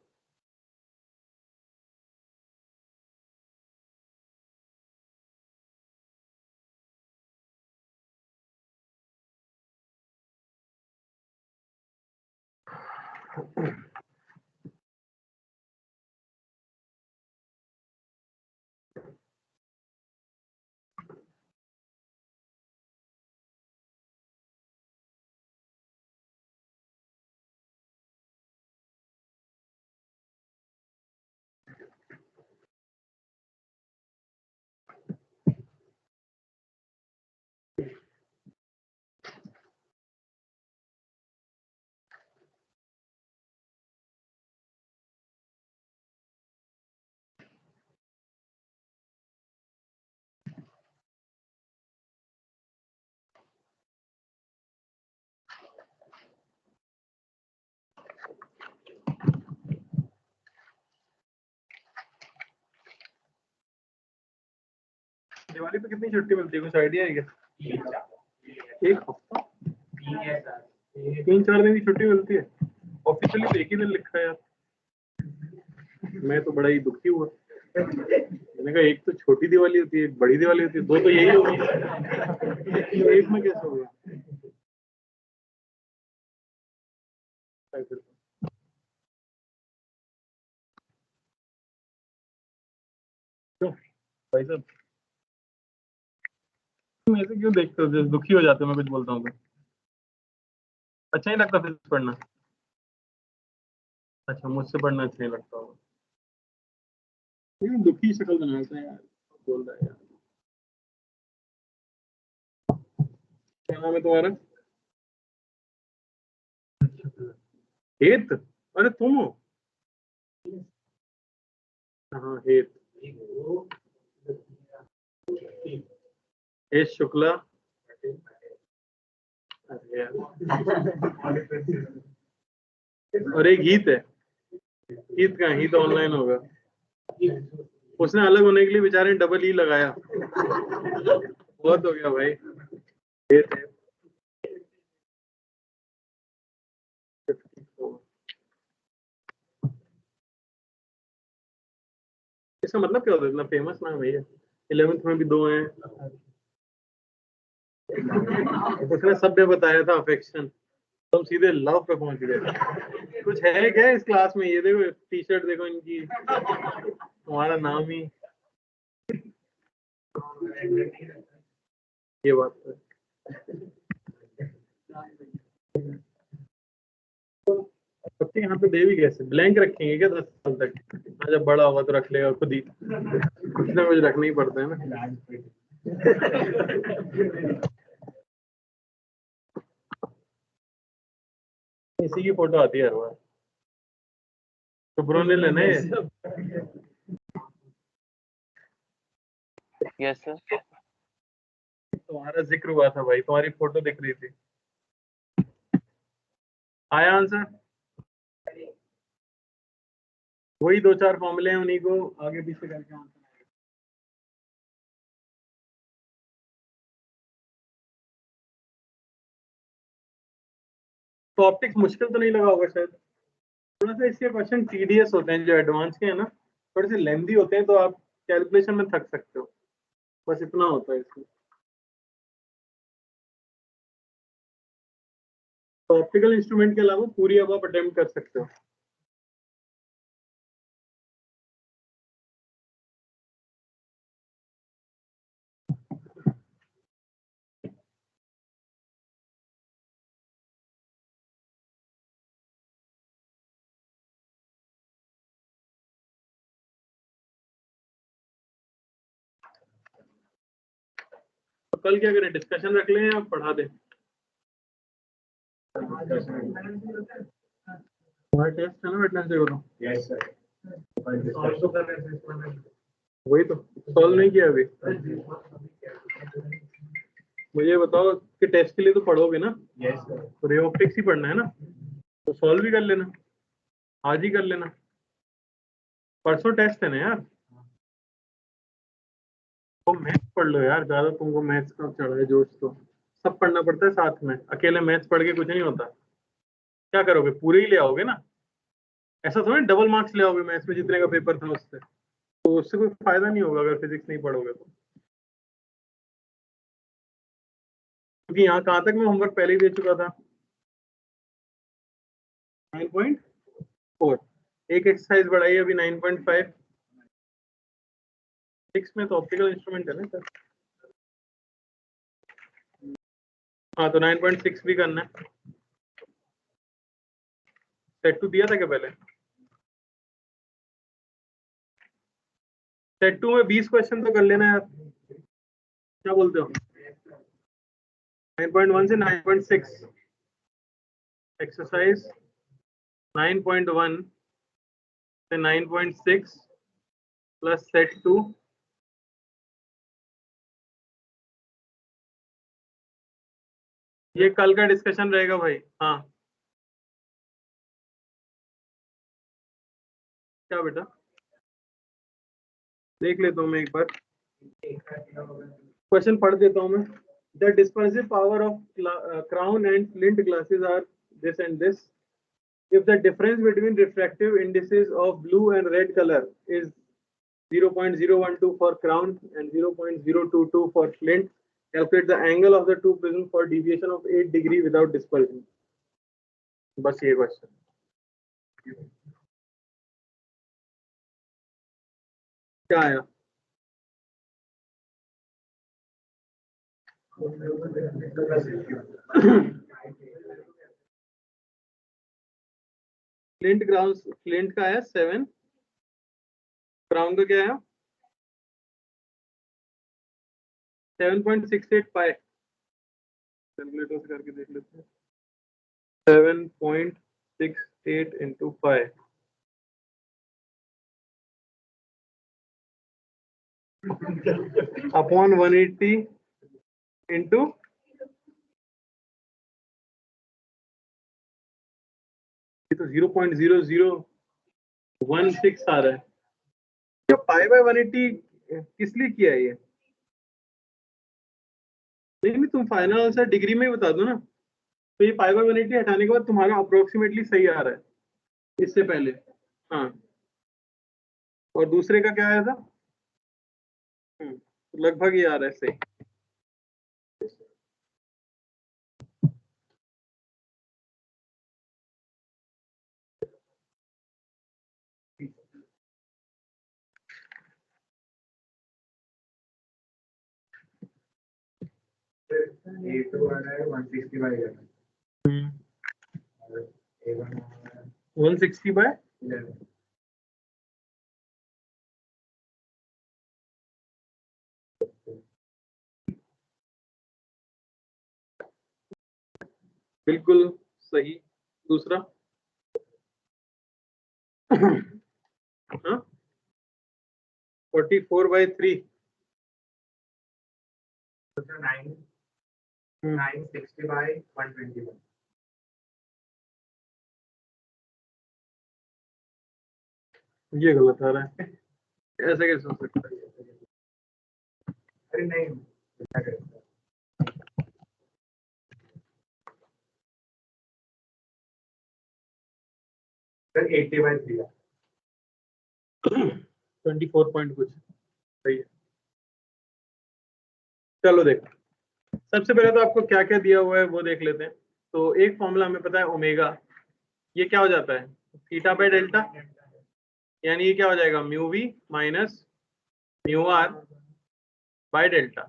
दिवाली पे कितनी छुट्टी मिलती है, कुछ आइडिया है क्या? एक हफ्ता, 3-4 दिन की छुट्टी मिलती है ऑफिशियली, तो एक ही दिन लिखा है यार। मैं तो बड़ा ही दुखी हुआ, मैंने कहा एक तो छोटी दिवाली होती है, एक बड़ी दिवाली होती है, दो तो यही होगी, एक में कैसे हो गया? क्यों भाई साहब, तुम ऐसे क्यों देखते हो, जैसे दुखी हो जाते हो मैं कुछ बोलता हूँ तो? अच्छा नहीं लगता फिजिक्स पढ़ना? अच्छा, मुझसे पढ़ना अच्छा नहीं लगता होगा। लेकिन दुखी शक्ल बनाता है यार, बोल रहा है यार। क्या नाम है तुम्हारा? हेत? अरे तुम हो? हाँ हेत, हेत शुक्ला। अरे यार, और एक गीत है, गीत का ही तो ऑनलाइन होगा, उसने अलग होने के लिए बेचारे ने डबल ई लगाया, बहुत हो गया भाई। हेत है। इसका मतलब क्या होता है, इतना फेमस नाम है ये? 11th में भी 2 हैं। उसने सभ्य बताया था अफेक्शन, तुम सीधे लव पे पहुंच गए। कुछ है क्या इस क्लास में? ये देखो टी शर्ट देखो इनकी, तुम्हारा नाम ही, ये बात तो है। बच्चे यहाँ पे देवी कैसे ब्लैंक रखेंगे क्या 10 साल तक? हाँ, जब बड़ा होगा तो रख लेगा खुद ही, कुछ ना कुछ रखना ही पड़ता है ना। इसी की फोटो आती है हर बार, सुब्रो ने लेने। Yes sir. तुम्हारा जिक्र हुआ था भाई, तुम्हारी फोटो दिख रही थी। आया आंसर? वही 2-4 फॉर्मूले हैं, उन्हीं को आगे पीछे करके आंसर। तो ऑप्टिक्स मुश्किल तो नहीं लगा होगा शायद? थोड़ा सा इसके क्वेश्चन टीडीएस होते हैं, जो एडवांस के हैं ना, थोड़े से लेंदी होते हैं, तो आप कैलकुलेशन में थक सकते हो, बस इतना होता है इसमें। तो ऑप्टिकल इंस्ट्रूमेंट के अलावा पूरी अब आप अटेम्प्ट कर सकते हो। तो कल क्या करें, डिस्कशन रख लें या पढ़ा दें? तुम्हारा टेस्ट है ना वेटनेसडे को? Yes sir. वही तो सॉल्व नहीं किया अभी। मुझे बताओ कि टेस्ट के लिए तो पढ़ोगे ना? Yes sir. तो रे ऑप्टिक्स ही पढ़ना है ना, तो सॉल्व भी कर लेना, आज ही कर लेना, परसों टेस्ट है ना यार। तो मैथ्स पढ़ लो यार, ज्यादा तुमको मैथ्स का चढ़ा है जोश तो। सब पढ़ना पड़ता है साथ में, अकेले मैथ्स पढ़ के कुछ नहीं होता। क्या करोगे, पूरे ही ले आओगे ना? ऐसा थोड़ा डबल मार्क्स ले आओगे मैथ्स में, जितने का पेपर था उससे, तो उससे कोई फायदा नहीं होगा अगर फिजिक्स नहीं पढ़ोगे तो। क्योंकि यहाँ कहाँ तक मैं होमवर्क पहले ही दे चुका था, 9.4। एक एक्सरसाइज बढ़ाई अभी 9.5। 6 में तो ऑप्टिकल इंस्ट्रूमेंट है ना सर। हाँ तो 9.6 भी करना है। सेट 2 दिया था क्या पहले? सेट 2 में 20 क्वेश्चन तो कर लेना यार, क्या बोलते हो? 9.1 से 9.6, एक्सरसाइज 9.1 से 9.6 प्लस सेट 2। ये कल का डिस्कशन रहेगा भाई। हाँ क्या बेटा, देख लेता हूँ मैं एक बार। क्वेश्चन पढ़ देता हूं मैं. The dispersive power of crown and flint glasses are this and this. If the difference between refractive indices of blue and red color is 0.012 for crown and 0.022 for flint, calculate the angle of the two prisms for deviation of 8 degree without dispersion. बस ये question. क्या आया? Flint का है 7, crown का क्या है 7.68 पाई. Calculator से करके देख लेते हैं. 7.68 into पाई अपॉन 180 इंटू ये तो 0.0016 आ रहा है. ये पाई बाय 180 किस लिए किया है ये? नहीं, तुम फाइनल आंसर डिग्री में ही बता दो ना. तो ये पाई बाय 180 हटाने के बाद तुम्हारा अप्रोक्सीमेटली सही आ रहा है इससे पहले. हाँ, और दूसरे का क्या आया था? लगभग ये आ रहा है सही. A2 आ रहा है 160 बाई 160 बाय 11. बिल्कुल सही. दूसरा हाँ 44/3 960 बाई 121. ये गलत आ रहा है. ऐसे कैसे हो सकता है? अरे नहीं, क्या करें? सर 80/3 है. 24 पॉइंट कुछ सही है. चलो देखो, सबसे पहले तो आपको क्या क्या दिया हुआ है वो देख लेते हैं. तो एक फॉर्मूला हमें पता है ओमेगा, ये क्या हो जाता है थीटा बाय डेल्टा, यानी ये क्या हो जाएगा mu V minus mu R by delta,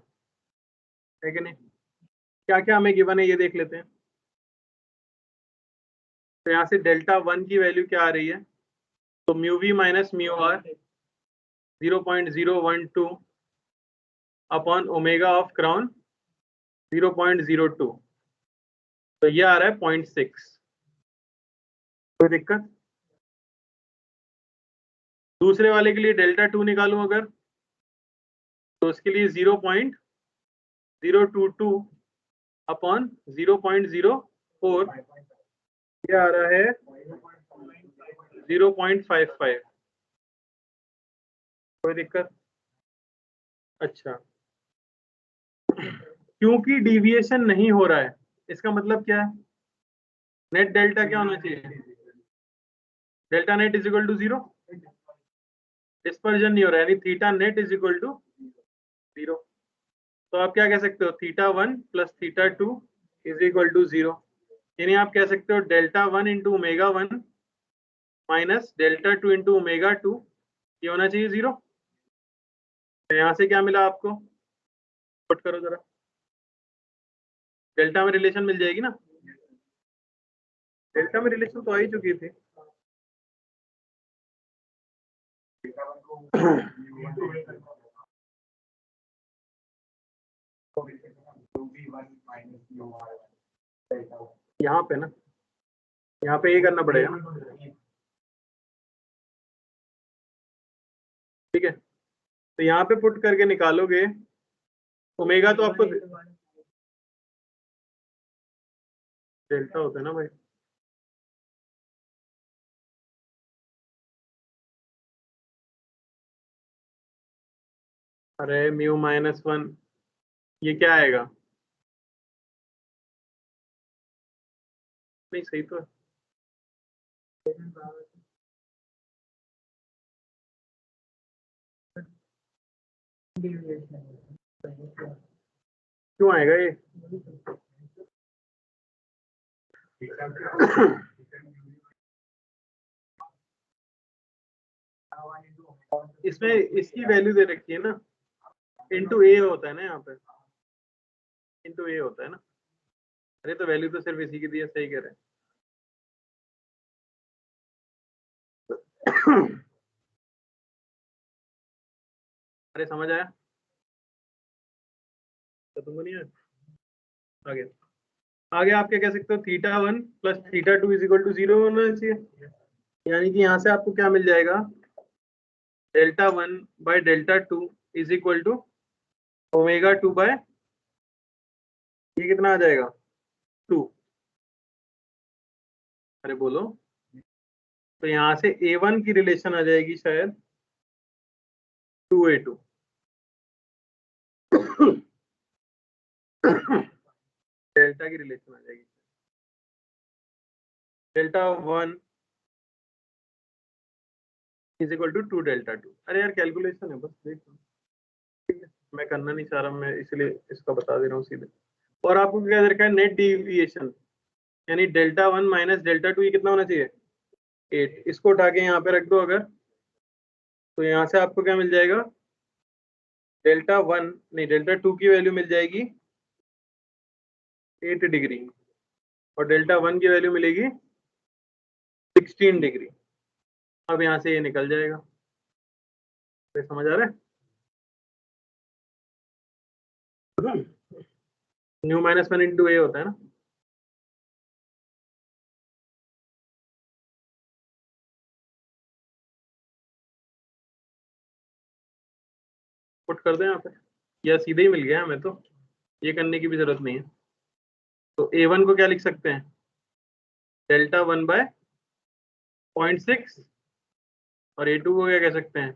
है कि नहीं? क्या क्या हमें गिवन है ये देख लेते हैं. तो यहाँ से डेल्टा 1 की वैल्यू क्या आ रही है? तो mu V minus mu R 0.012 upon omega of crown 0.02, तो ये आ रहा है 0.6. कोई दिक्कत? दूसरे वाले के लिए डेल्टा 2 निकालूं अगर, तो उसके लिए 0.022 अपॉन 0.04, ये आ रहा है 0.55. कोई दिक्कत? अच्छा, क्योंकि डिविएशन नहीं हो रहा है, इसका मतलब क्या है? नेट डेल्टा क्या होना चाहिए? Delta net is equal to 0. Dispersion नहीं हो रहा है, यानी theta net is equal to 0. तो आप क्या कह सकते हो? Theta 1 plus theta 2 is equal to 0. यानी आप कह सकते हो delta 1 into omega 1 minus delta 2 into omega 2, ये होना चाहिए 0. तो यहाँ से क्या मिला आपको? पुट करो जरा, डेल्टा में रिलेशन मिल जाएगी ना. डेल्टा में रिलेशन तो आ ही चुकी थी. यहाँ पे ना, यहाँ पे ये करना पड़ेगा. ठीक है, तो यहाँ पे पुट करके निकालोगे ओमेगा, तो आपको डेल्टा होता है ना भाई. अरे म्यू -1 ये क्या आएगा? नहीं सही तो है। क्यों आएगा ये? इसमें इसकी वैल्यू दे रखी है ना, इंटू ए होता है ना, यहाँ पे इंटू ए होता है ना। अरे तो वैल्यू तो सिर्फ इसी की दी है, सही कह रहे हैं। अरे समझ आया? तो तुमको नहीं आया? आगे आगे आप क्या कह सकते हो, θ1 प्लस θ2 इज इक्वल टू 0 होना चाहिए। यानी कि यहाँ से आपको क्या मिल जाएगा, Δ1 by Δ2 is equal to ω2 by, ये कितना आ जाएगा 2। अरे बोलो, तो यहाँ से A1 की रिलेशन आ जाएगी शायद 2A2। डेल्टा की रिलेशन आ जाएगी Δ1 इज इक्वल टू 2 Δ2। अरे यार कैलकुलेशन है बस, देख लो। ठीक है, मैं करना नहीं चाह रहा, मैं इसलिए इसका बता दे रहा हूँ सीधे। और आपको क्या दे रखा है, नेट डिविएशन, यानी Δ1 माइनस Δ2 ये कितना होना चाहिए 8। इसको उठा के यहाँ पे रख दो अगर, तो यहाँ से आपको क्या मिल जाएगा, Δ1 नहीं Δ2 की वैल्यू मिल जाएगी 8 डिग्री और Δ1 की वैल्यू मिलेगी 16 डिग्री। अब यहाँ से ये निकल जाएगा, तो समझ आ रहा है? न्यू -1 इंटू ए होता है ना। पुट कर दें यहाँ पे, या सीधे ही मिल गया हमें, तो ये करने की भी जरूरत नहीं है। तो A1 को क्या लिख सकते हैं, Δ1 बाय 0.6 और A2 को क्या कह सकते हैं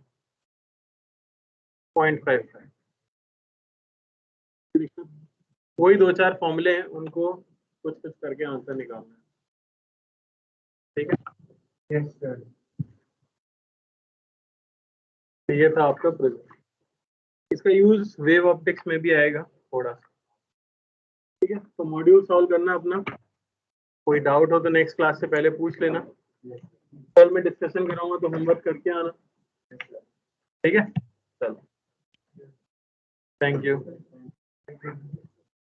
0.55। वही 2-4 फॉर्मूले हैं, उनको कुछ कुछ करके आंसर निकालना है। ठीक है, यस सर। ये था आपका प्रिज्म। इसका यूज वेव ऑप्टिक्स में भी आएगा थोड़ा सा। ठीक है, तो मॉड्यूल सॉल्व करना अपना, कोई डाउट हो तो नेक्स्ट क्लास से पहले पूछ लेना। कल मैं डिस्कशन कराऊंगा तो होमवर्क करके आना। ठीक है, चलो, थैंक यू।